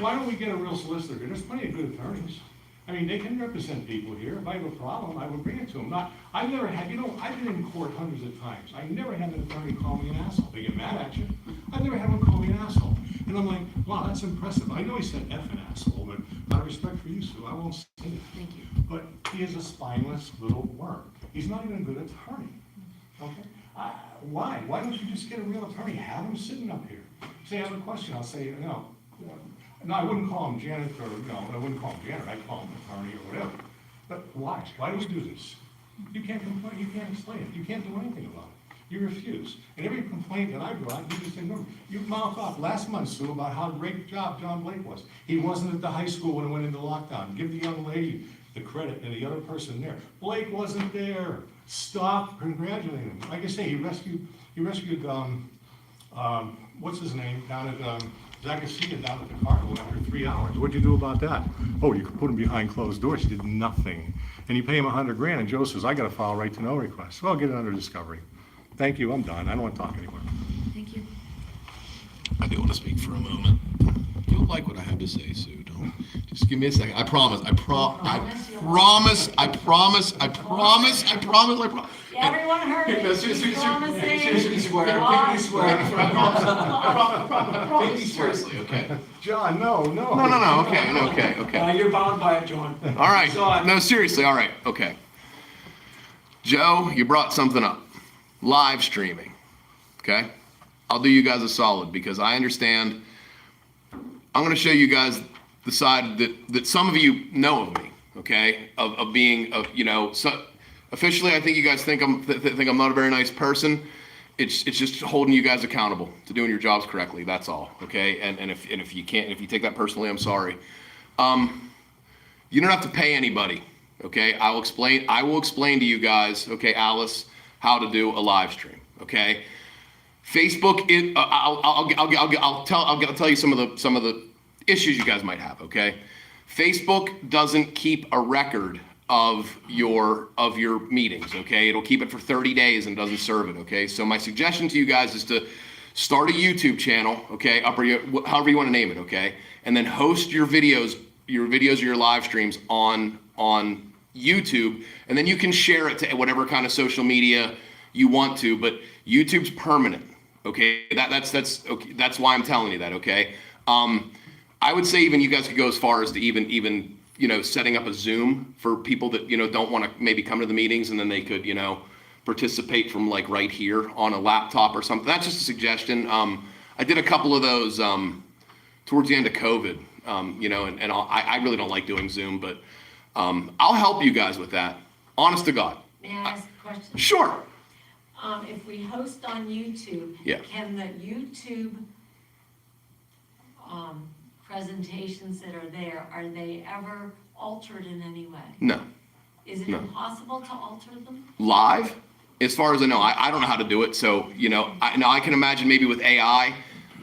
S3: Why don't we get a real solicitor here? There's plenty of good attorneys. I mean, they can represent people here. If I have a problem, I would bring it to them. I've never had, I've been in court hundreds of times. I never had an attorney call me an asshole. They get mad at you. I've never had one call me an asshole. And I'm like, wow, that's impressive. I know he said F an asshole, but out of respect for you, Sue, I won't say it.
S2: Thank you.
S3: But he is a spineless little worm. He's not even a good attorney. Okay? Why? Why don't you just get a real attorney? Have him sitting up here. Say, I have a question. I'll say, no, I wouldn't call him Janet or, I wouldn't call him Janet. I'd call him attorney or whatever. But why? Why do we do this? You can't complain. You can't explain it. You can't do anything about it. You refuse. And every complaint that I brought, you just ignore. You mouth off last month, Sue, about how great job John Blake was. He wasn't at the high school when it went into lockdown. Give the young lady the credit and the other person there. Blake wasn't there. Stop congratulating him. Like I say, he rescued what's his name, down at Zagasia down at the Cardinal after 3 hours. What'd you do about that? Oh, you could put him behind closed doors. You did nothing. And you pay him $100,000, and Joe says, I got to file a right to know request. Well, I'll get it under discovery. Thank you, I'm done. I don't want to talk anymore.
S2: Thank you.
S1: I do want to speak for a moment. You'll like what I have to say, Sue. Don't just give me a second. I promise.
S2: Everyone heard it. He's promising.
S1: Take me seriously, okay?
S3: John, no.
S1: No. Okay.
S6: You're bound by it, John.
S1: All right.
S6: So,
S1: No, seriously. All right. Okay. Joe, you brought something up. Live streaming. Okay? I'll do you guys a solid because I understand. I'm going to show you guys the side that some of you know of me, okay? Of being, so officially, I think you guys think I'm not a very nice person. It's just holding you guys accountable to doing your jobs correctly. That's all, okay? And if you can't, if you take that personally, I'm sorry. You don't have to pay anybody, okay? I will explain to you guys, okay, Alice, how to do a live stream, okay? Facebook, I'll tell you some of the issues you guys might have, okay? Facebook doesn't keep a record of your meetings, okay? It'll keep it for 30 days and doesn't serve it, okay? So my suggestion to you guys is to start a YouTube channel, okay? However you want to name it, okay? And then host your videos or your live streams on YouTube, and then you can share it to whatever kind of social media you want to, but YouTube's permanent. Okay, that's okay. That's why I'm telling you that. Okay, I would say even you guys could go as far as to even setting up a Zoom for people that don't want to maybe come to the meetings, and then they could participate from like right here on a laptop or something. That's just a suggestion. I did a couple of those towards the end of COVID. And I really don't like doing Zoom, but I'll help you guys with that. Honest to God.
S2: May I ask a question?
S1: Sure.
S2: If we host on YouTube,
S1: Yeah.
S2: can the YouTube presentations that are there, are they ever altered in any way?
S1: No.
S2: Is it
S1: No.
S2: impossible to alter them?
S1: Live, as far as I know, I don't know how to do it. So I can imagine maybe with AI.
S7: You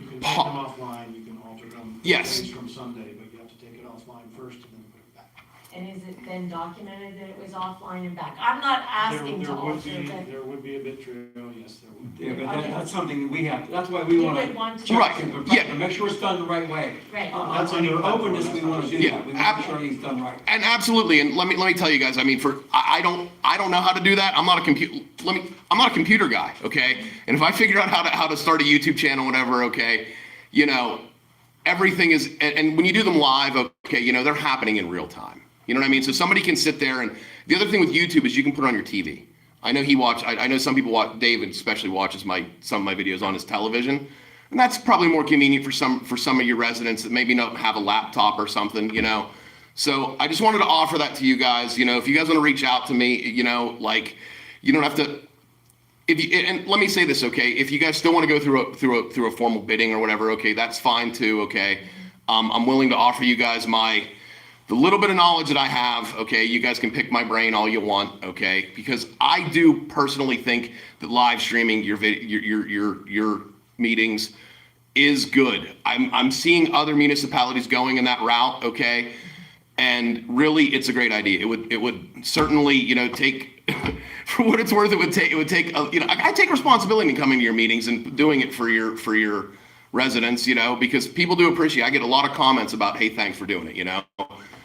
S7: can take them offline, you can alter them.
S1: Yes.
S7: From Sunday, but you have to take it offline first and then put it back.
S2: And is it then documented that it was offline and back? I'm not asking to alter, but
S7: There would be a bit trail, yes, there would.
S6: Yeah, but that's something that we have, that's why we
S2: you
S6: want
S2: would
S6: to
S2: want to.
S6: check
S1: Right,
S6: and
S1: yeah.
S6: make sure it's done the right way.
S2: Right.
S6: That's on your openness, we want to do
S1: Yeah,
S6: that, we want to make sure it's done right.
S1: And absolutely, and let me tell you guys, I mean, I don't know how to do that. I'm not a computer guy, okay? And if I figure out how to start a YouTube channel, whatever, okay, you know, everything is, and when you do them live, okay, you know, they're happening in real time. You know what I mean? So somebody can sit there, and the other thing with YouTube is you can put it on your TV. I know I know some people watch, David especially watches some of my videos on his television. And that's probably more convenient for some of your residents that maybe don't have a laptop or something, you know. So I just wanted to offer that to you guys. You know, if you guys want to reach out to me, you know, like, you don't have to. And let me say this, okay? If you guys still want to go through a formal bidding or whatever, okay, that's fine too, okay. I'm willing to offer you guys the little bit of knowledge that I have, okay. You guys can pick my brain all you want, okay? Because I do personally think that live streaming your meetings is good. I'm seeing other municipalities going in that route, okay? And really, it's a great idea. It would certainly, you know, take for what it's worth. It would take you know, I take responsibility in coming to your meetings and doing it for your residents, you know, because people do appreciate. I get a lot of comments about, hey, thanks for doing it, you know.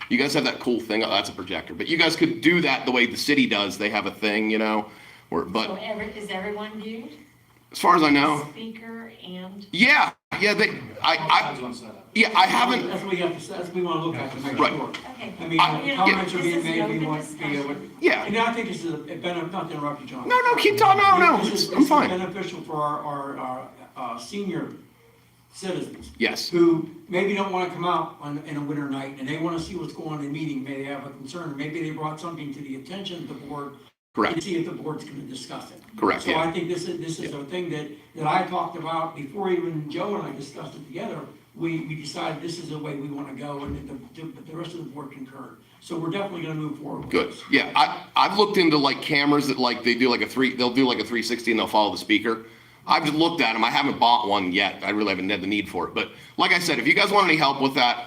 S1: You guys have that cool thing. Oh, that's a projector, but you guys could do that the way the city does. They have a thing, you know,
S2: So is everyone viewed?
S1: as far as I know,
S2: Speaker and.
S1: yeah, I haven't.
S6: That's what we have to, that's what we want to look at to make
S1: Right.
S6: sure.
S2: Okay.
S6: I mean,
S2: You know,
S6: comments are
S2: this
S6: being
S2: is
S6: made,
S2: an
S6: we
S2: open
S6: want to be able.
S2: discussion.
S1: Yeah.
S6: And I think this is not to interrupt you, John.
S1: No, keep talking. No,
S6: This is
S1: I'm fine.
S6: beneficial for our senior citizens.
S1: Yes.
S6: Who maybe don't want to come out in a winter night, and they want to see what's going on in the meeting, maybe they have a concern, maybe they brought something to the attention of the board.
S1: Correct.
S6: To see if the board's going to discuss it.
S1: Correct,
S6: So
S1: yeah.
S6: I think this is a thing that I talked about before even Joe and I discussed it together. We decided this is the way we want to go, and the rest of the board concurred. So we're definitely going to move forward. with
S1: Good.
S6: this.
S1: Yeah, I've looked into like cameras that like they'll do like a 360 and they'll follow the speaker. I've just looked at them. I haven't bought one yet. I really haven't had the need for it. But like I said, if you guys want any help with that,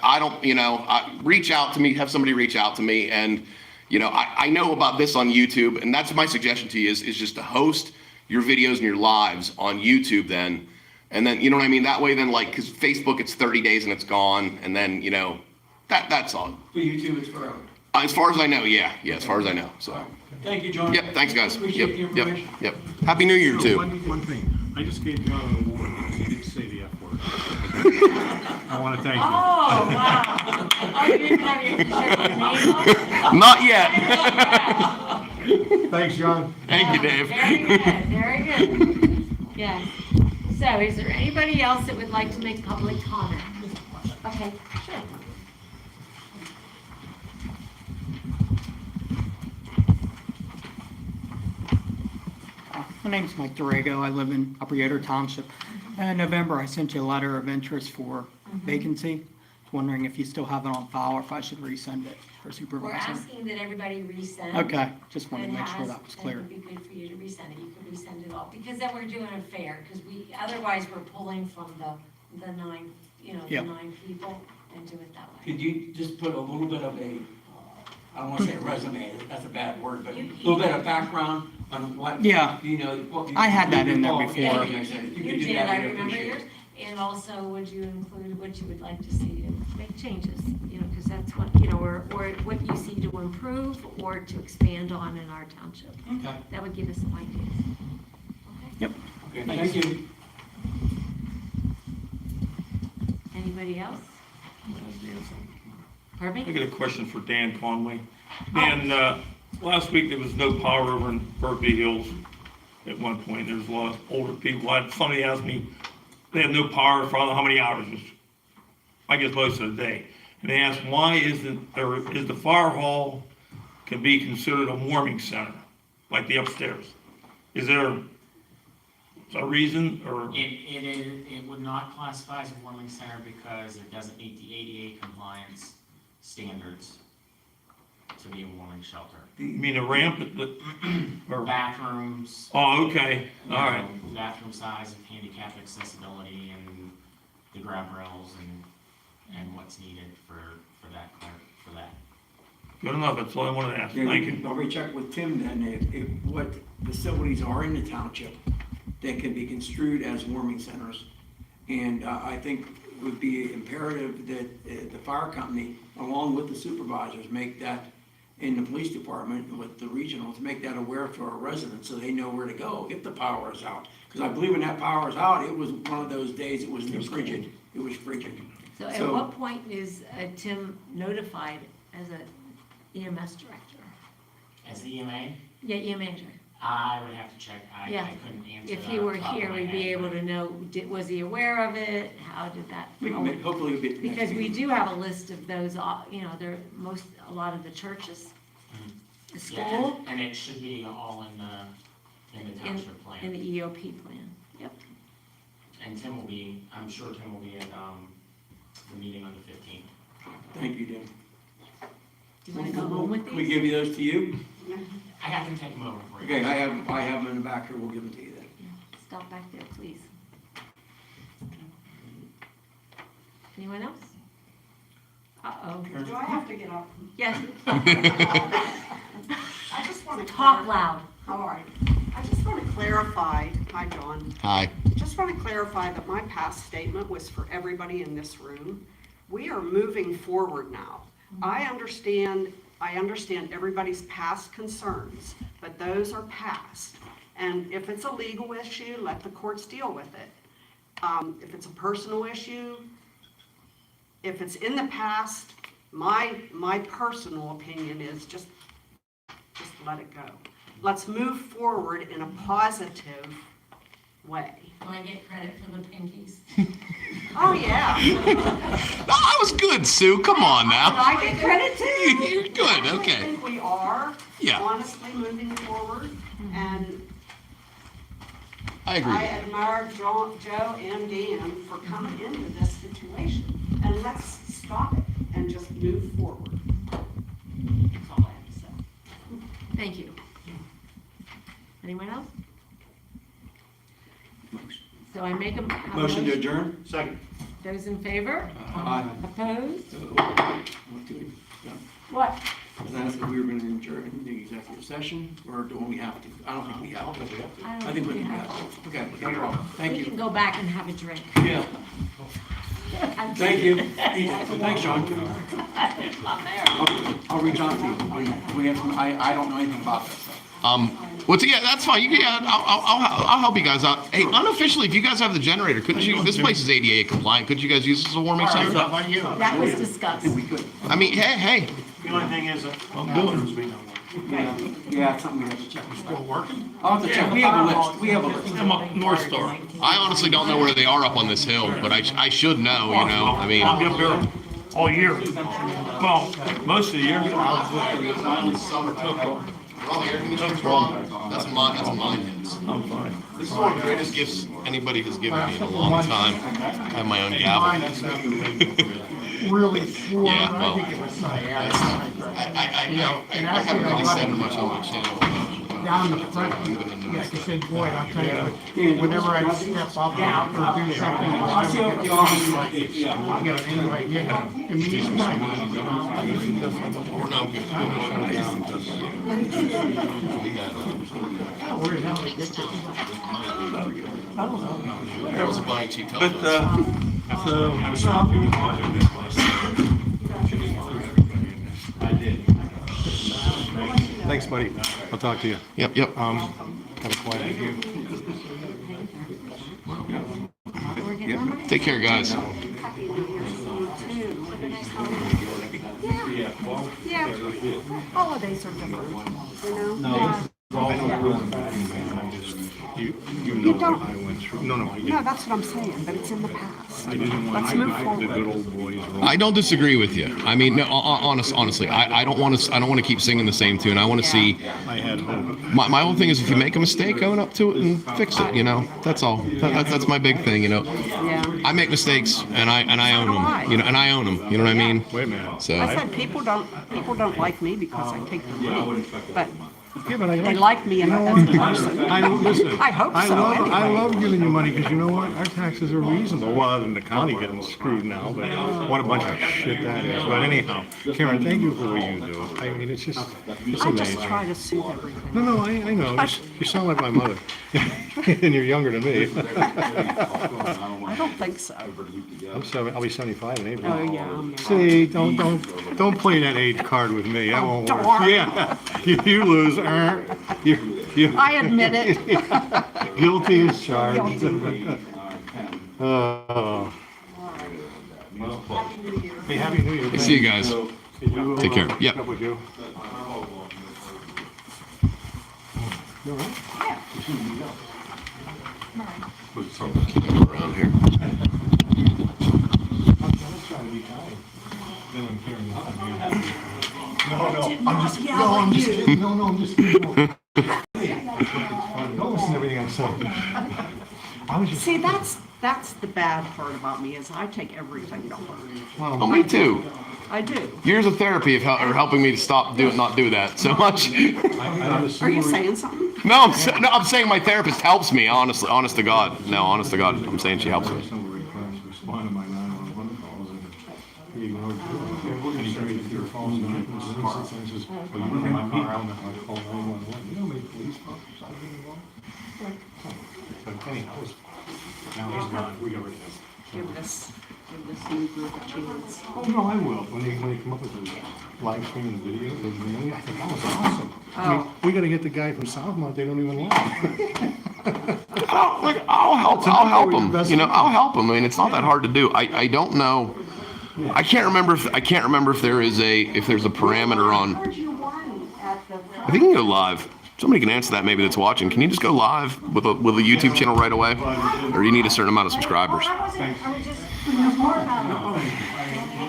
S1: reach out to me, have somebody reach out to me. And, you know, I know about this on YouTube, and that's my suggestion to you is just to host your videos and your lives on YouTube then. And then, you know what I mean? That way then, like, because Facebook, it's 30 days and it's gone. And then, you know, that's all.
S6: For you too, it's forever.
S1: As far as I know, yeah, as far as I know. So,
S6: Thank you, John.
S1: yep, thanks, guys.
S6: Appreciate the information.
S1: Yep. Happy New Year, too.
S3: One thing, I just gave John an award, he didn't say the F word. I want to thank you.
S2: Oh, wow. Oh, you didn't have your name on?
S1: Not yet.
S3: Thanks, John.
S1: Thank you, Dave.
S2: Very good. Yes. So is there anybody else that would like to make public comment? Okay, sure.
S10: My name's Mike Durago. I live in Upper Yoder Township. In November, I sent you a letter of interest for vacancy. Was wondering if you still have it on file or if I should resend it for
S2: We're
S10: supervisor.
S2: asking that everybody resend.
S10: Okay, just wanted to
S2: It
S10: make sure
S2: has,
S10: that was
S2: and
S10: clear.
S2: It would be good for you to resend it. You could resend it all, because then we're doing it fair, because otherwise we're pulling from the 9,
S10: Yeah.
S2: the 9 people and do it that way.
S6: Could you just put a little bit of a, I don't want to say a resume, that's a bad word, but a
S2: You-
S6: little bit of background on what,
S10: Yeah.
S6: you know, what you.
S10: I had that in there
S6: Oh,
S10: before.
S6: yeah, you said if you
S2: You
S6: could do
S2: did,
S6: that,
S2: I
S6: I'd
S2: remember
S6: appreciate
S2: yours.
S6: it.
S2: And also, would you include what you would like to see to make changes, because that's what, or what you see to improve or to expand on in our township.
S6: Okay.
S2: That would give us some ideas. Okay?
S10: Yep.
S6: Okay, thank you.
S2: Anybody else? Pardon
S5: I
S2: me?
S5: got a question for Dan Conway. Dan, last week there was no power over in Berkeley Hills at one point. There was a lot of older people. Somebody asked me, they had no power for I don't know how many hours, I guess most of the day. And they asked, why is the fire hall can be considered a warming center, like the upstairs? Is there a reason or?
S11: It would not classify as a warming center because it doesn't meet the ADA compliance standards to be a warming shelter.
S5: You mean a ramp or?
S11: Bathrooms.
S5: Oh, okay,
S11: you
S5: all right.
S11: know, bathroom size and handicap accessibility and the grab rails and what's needed for that.
S5: Good enough, that's all I wanted to ask.
S6: Yeah,
S5: Thank you.
S6: I'll recheck with Tim then, if what facilities are in the township that can be construed as warming centers. And I think it would be imperative that the fire company, along with the supervisors, make that, in the police department with the regionals, make that aware to our residents so they know where to go if the power is out. Because I believe when that power is out, it was one of those days, it was frigid. It was frigid.
S2: So at what point is Tim notified as a EMS director?
S11: As the EMA,
S2: Yeah, EMA director.
S11: I would have to check, I
S2: Yeah.
S11: couldn't answer
S2: If
S11: that
S2: he
S11: off
S2: were
S11: the top of
S2: here,
S11: my
S2: we'd be
S11: head,
S2: able
S11: but-
S2: to know, was he aware of it? How did that?
S6: We can make, hopefully it'll be next
S2: Because we
S6: week.
S2: do have a list of those, a lot of the churches, the
S11: Yeah,
S2: school,
S11: and it should be all in the township
S2: in
S11: plan.
S2: the EOP plan. Yep.
S11: And Tim will be, I'm sure Tim will be at, the meeting on the 15th.
S6: Thank you, Dan.
S2: Do you want to go home with
S6: Can we
S2: these?
S6: give you those to you?
S11: I can take them over for you.
S6: Okay, I have them in the back here, we'll give them to you then.
S2: Stop back there, please. Anyone else? Uh-oh.
S4: Do I have to get up?
S2: Yes,
S4: I just want to
S2: talk loud.
S4: All right. I just want to clarify, hi, John.
S1: Hi.
S4: Just want to clarify that my past statement was for everybody in this room. We are moving forward now. I understand everybody's past concerns, but those are past. And if it's a legal issue, let the courts deal with it. If it's a personal issue, if it's in the past, my personal opinion is just let it go. Let's move forward in a positive way.
S2: Do I get credit for the pinkies?
S4: Oh, yeah.
S1: That was good, Sue. Come on
S4: Did
S1: now.
S4: I get credit too?
S1: You're good,
S4: I
S1: okay.
S4: think we are
S1: Yeah.
S4: honestly moving forward, and
S1: I agree.
S4: I admire Joe and Dan for coming into this situation. And let's stop it and just move forward.
S2: That's all I have to say. Thank you. Anyone else? So I make a.
S6: Motion to adjourn?
S7: Second.
S2: Those in favor?
S6: Aye.
S2: Opposed?
S6: Yeah.
S2: What?
S6: Was that if we were going to adjourn the executive session, or do we have to? I don't think we have to.
S2: I
S6: I
S2: don't
S6: think we
S2: think we
S6: can
S2: have.
S6: have to. Okay, no problem. Thank
S2: We can
S6: you.
S2: go back and have a drink.
S6: Yeah, thank you. Thanks, Sean. I'll reach out to you. We have some, I don't know anything about this, so.
S1: Yeah, that's fine. I'll help you guys out. Hey, unofficially, if you guys have the generator, couldn't you? This place is ADA compliant. Couldn't you guys use this as a warming center?
S2: That was discussed.
S6: We could.
S1: I mean, hey.
S7: The only thing is, I'm doing.
S6: Yeah, it's something we have to check.
S7: Still working?
S6: I'll have to check. We have a list. We have a list.
S5: I'm up North Star.
S1: I honestly don't know where they are up on this hill, but I should know. You know, I mean.
S5: I'll be up there all year. Well, most of the year.
S1: All the air conditioning's wrong. That's mine.
S5: I'm fine.
S1: This is one of the greatest gifts anybody has given me in a long time. I have my own gavel.
S12: Really poor.
S1: Yeah, well,
S12: I think it was sciatic.
S1: I haven't really said much on my channel.
S12: Down the front, like I said, boy, I'll tell you, whenever I step up or do something,
S6: I'll see what the office, yeah.
S12: you know, anyway, yeah, I mean, he's fine.
S1: We're not good.
S12: Where the hell did they get this?
S1: That was a buying cheap
S5: But,
S1: telephone.
S3: Thanks, buddy. I'll talk to you.
S1: Yep.
S3: Kind of quiet here.
S1: Take care, guys.
S4: Yeah, holidays are different, you know?
S3: You know
S4: don't-
S3: what I went through. No, I
S4: No,
S3: didn't.
S4: that's what I'm saying, but it's in the past.
S3: I didn't want
S4: Let's move
S3: the
S4: forward.
S3: good old boys.
S1: I don't disagree with you. I mean, no, honestly, I don't want to keep singing the same tune. I want to see.
S3: I had hope.
S1: My whole thing is, if you make a mistake, own up to it and fix it. You know, that's all. That's my big thing. You know,
S4: Yeah.
S1: I make mistakes and I own them. You know, and I own them. You know what I mean?
S3: Wait a minute.
S1: So
S4: I said, people don't like me because I take their money, but
S3: Yeah, but I
S4: They like me as a person.
S3: Listen.
S4: I hope so,
S3: I
S4: anyway.
S3: love giving you money, because you know what? Our taxes are reasonable. Well, other than the county getting screwed now, but what a bunch of shit that is. But anyhow, Karen, thank you for what you do. I mean, it's just, it's
S4: I
S3: amazing.
S4: just try to soothe everything.
S3: No, I know. You sound like my mother. And you're younger than me.
S4: I don't think so.
S3: I'll be 75 in April.
S4: Oh, yeah. I'm-
S3: See, don't play that age card with me. That won't work.
S4: darn.
S3: Yeah, you lose. You
S4: I admit it.
S3: guilty as charged. Oh. Hey, happy New Year.
S1: See you guys. Take care. Yep.
S3: Up with you. You all right?
S1: Keep him around here.
S3: I'm just kidding. No, I'm just kidding. Don't listen to everything I say. I was just.
S4: See, that's the bad part about me, is I take everything to heart.
S1: Oh, me too.
S4: I do.
S1: Years of therapy are helping me to not do that so much.
S4: Are you saying something?
S1: No, I'm saying my therapist helps me. Honestly, honest to God. No, honest to God, I'm saying she helps me.
S3: Somebody tries to respond to my 911 calls, and he ignored you. And he created your false statements and says, well, you know my car, I'm not going to call 911. You know how many police officers I've been involved? But anyhow, now he's gone. We got rid of him.
S4: Give this new group a chance.
S3: Oh, no, I will. When they come up with those live streaming videos, I think that was awesome. I mean, we gotta get the guy from Southmont, they don't even like.
S1: I'll help him. You know, I'll help him. I mean, it's not that hard to do. I don't know. I can't remember if there's a parameter on. I think you can go live. Somebody can answer that maybe that's watching. Can you just go live with a YouTube channel right away? Or you need a certain amount of subscribers?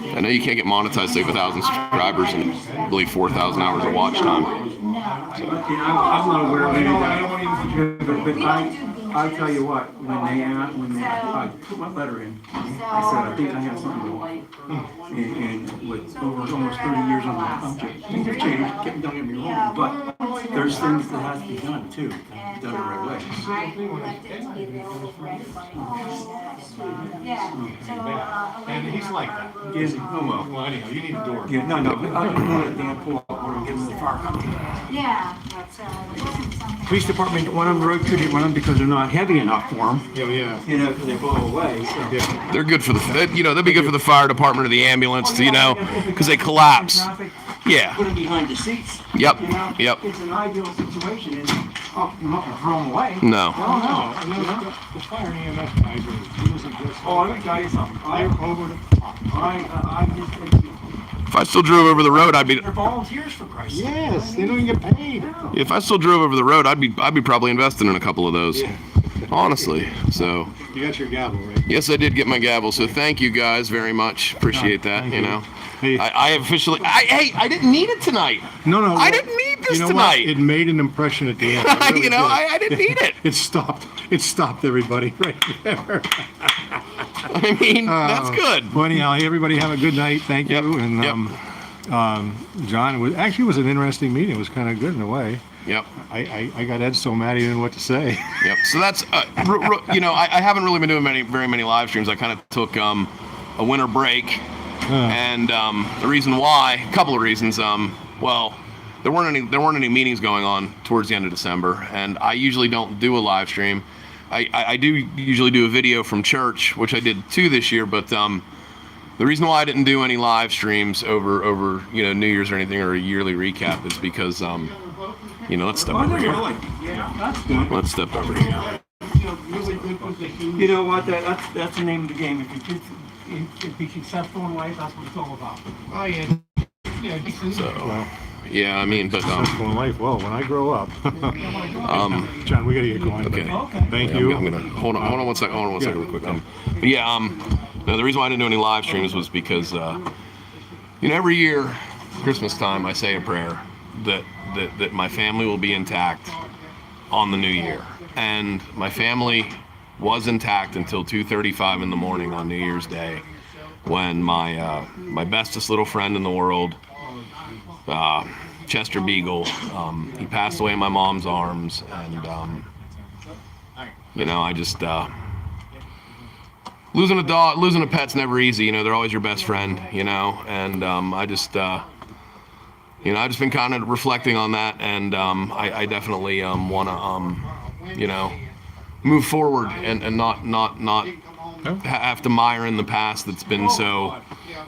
S1: I know you can't get monetized, say, with 1,000 subscribers and I believe 4,000 hours of watch time.
S6: I'm not aware of any of that, but I'll tell you what, when I put my letter in, I said, I think I have something to offer. And with over almost 30 years on the township, things have changed, don't get me wrong, but there's things that have to be done too, done the right way.
S3: And he's like that.
S6: Yes, oh
S3: Well, anyhow, you need a door.
S6: yeah, no, but I don't know that Dan pull up, we're gonna give them the fire company.
S9: Yeah, that's, it wasn't something.
S6: Police department, one on the road, two didn't run them because they're not heavy enough for them,
S3: Yeah.
S6: you know, because they blow away, so.
S1: They're good for they'd be good for the fire department or the ambulance, you know, because they collapse. Yeah.
S6: Put them behind the seats.
S1: Yep,
S6: You know,
S1: yep.
S6: It's an ideal situation, and I'm not gonna throw them away.
S1: No.
S6: No.
S3: The fire and EMS guys are using this.
S6: Oh, let me tell you something.
S3: They're over the top.
S6: I just think
S1: If I still drove over the road, I'd be.
S6: they're volunteers for Christ's sake.
S3: Yes, they don't even get paid.
S1: If I still drove over the road, I'd be probably investing in a couple of those. Honestly. So.
S3: You got your gavel, right?
S1: Yes, I did get my gavel. So thank you guys very much. Appreciate that.
S3: Thank
S1: You
S3: you.
S1: know.
S3: Hey.
S1: I officially. I didn't need it tonight.
S3: No.
S1: I didn't need this
S3: You know
S1: tonight.
S3: what? It made an impression at the end. It really
S1: You know,
S3: did.
S1: I didn't need it.
S3: It stopped everybody right there.
S1: I mean, that's good.
S3: Well, anyhow, everybody have a good night. Thank
S1: Yep,
S3: you. And
S1: yep.
S3: John, it was an interesting meeting. It was kind of good in a way.
S1: Yep.
S3: I got Ed so mad he didn't know what to say.
S1: Yep. So that's, you know, I haven't really been doing very many live streams. I kind of took a winter break, and the reason why, a couple of reasons. Well, there weren't any meetings going on towards the end of December, and I usually don't do a live stream. I do usually do a video from church, which I did 2 this year, but the reason why I didn't do any live streams over you know, New Year's or anything, or a yearly recap, is because you know, let's step over here. Let's step over here.
S6: You know what? That's the name of the game. If you be successful in life, that's what it's all about.
S12: Oh, yeah.
S1: So, yeah, I mean, but
S3: Successful in life. Well, when I grow up. John, we gotta get going.
S1: okay.
S3: Thank you.
S1: I'm gonna hold on one second. Hold on one second, real quick. But yeah, no, the reason why I didn't do any live streams was because you know, every year, Christmas time, I say a prayer that my family will be intact on the new year, and my family was intact until 2:35 in the morning on New Year's Day, when my bestest little friend in the world Chester Beagle. He passed away in my mom's arms, and I just losing a dog, losing a pet's never easy. They're always your best friend. And I just been kind of reflecting on that, and I definitely want to move forward and not have to mire in the past that's been so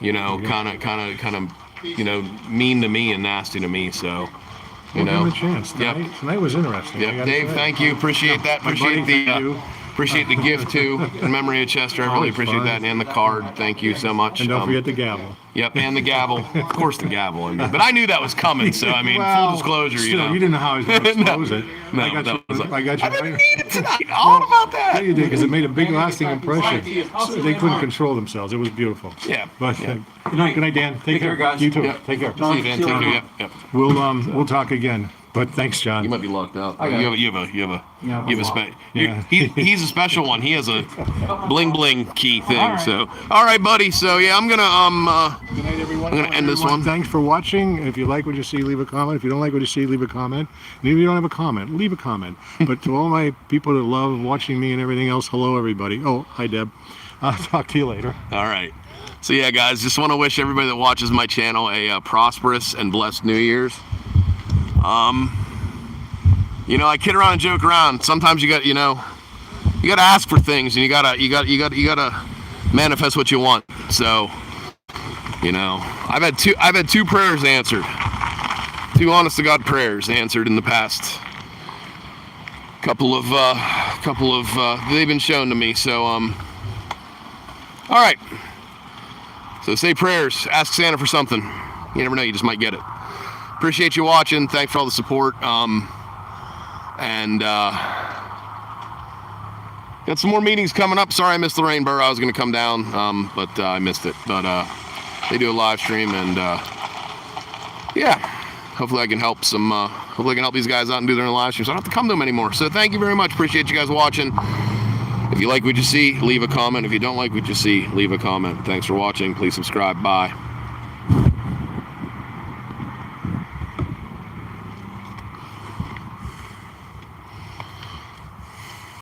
S1: kind of mean to me and nasty to me. So
S3: We'll give him a chance.
S1: Yep.
S3: Tonight was interesting. I
S1: Yep,
S3: gotta
S1: Dave,
S3: say.
S1: thank you. Appreciate that.
S3: My buddy, thank you.
S1: Appreciate the gift too, in memory of Chester. I really
S3: Always
S1: appreciate
S3: fun.
S1: that, and the card. Thank you so much.
S3: And don't forget the gavel.
S1: Yep, and the gavel. Of course, the gavel. But I knew that was coming. So full
S3: Well,
S1: disclosure,
S3: still, you didn't know how I was going to close it.
S1: No,
S3: I got
S1: that
S3: you.
S1: was
S3: I got you.
S1: I've been needed tonight. All about
S3: Yeah,
S1: that.
S3: you did, because it made a big lasting impression. So they couldn't control themselves. It was beautiful.
S1: Yeah.
S3: But
S1: Yeah.
S6: Good night.
S3: good night, Dan. Take care,
S6: guys.
S3: You too.
S1: Yep.
S3: Take care.
S1: See you, Dan. Take care. Yep. Yep.
S3: We'll talk again. But thanks, John.
S1: You might be locked out.
S6: got
S1: You have a spe-
S3: Yeah.
S1: He's a special one. He has a bling bling key thing.
S3: All right.
S1: So all right, buddy. So yeah, I'm gonna
S3: Good night, everyone.
S1: I'm gonna end this one.
S3: Thanks for watching. If you like what you see, leave a comment. If you don't like what you see, leave a comment. And if you don't have a comment, leave a comment. But to all my people that love watching me and everything else, hello, everybody. Oh, hi, Deb. I'll talk to you later.
S1: All right. So yeah, guys, just want to wish everybody that watches my channel a prosperous and blessed New Year's. I kid around and joke around. Sometimes you got to ask for things, and you gotta manifest what you want. So, I've had two prayers answered, 2 honest to God prayers answered in the past couple of they've been shown to me. So, all right. So say prayers, ask Santa for something. You never know, you just might get it. Appreciate you watching. Thanks for all the support. And got some more meetings coming up. Sorry I missed the Rainbow. I was going to come down, but I missed it. But they do a live stream, and yeah, hopefully I can help these guys out and do their own live streams. So I don't have to come to them anymore. So thank you very much. Appreciate you guys watching. If you like what you see, leave a comment. If you don't like what you see, leave a comment. Thanks for watching. Please subscribe. Bye.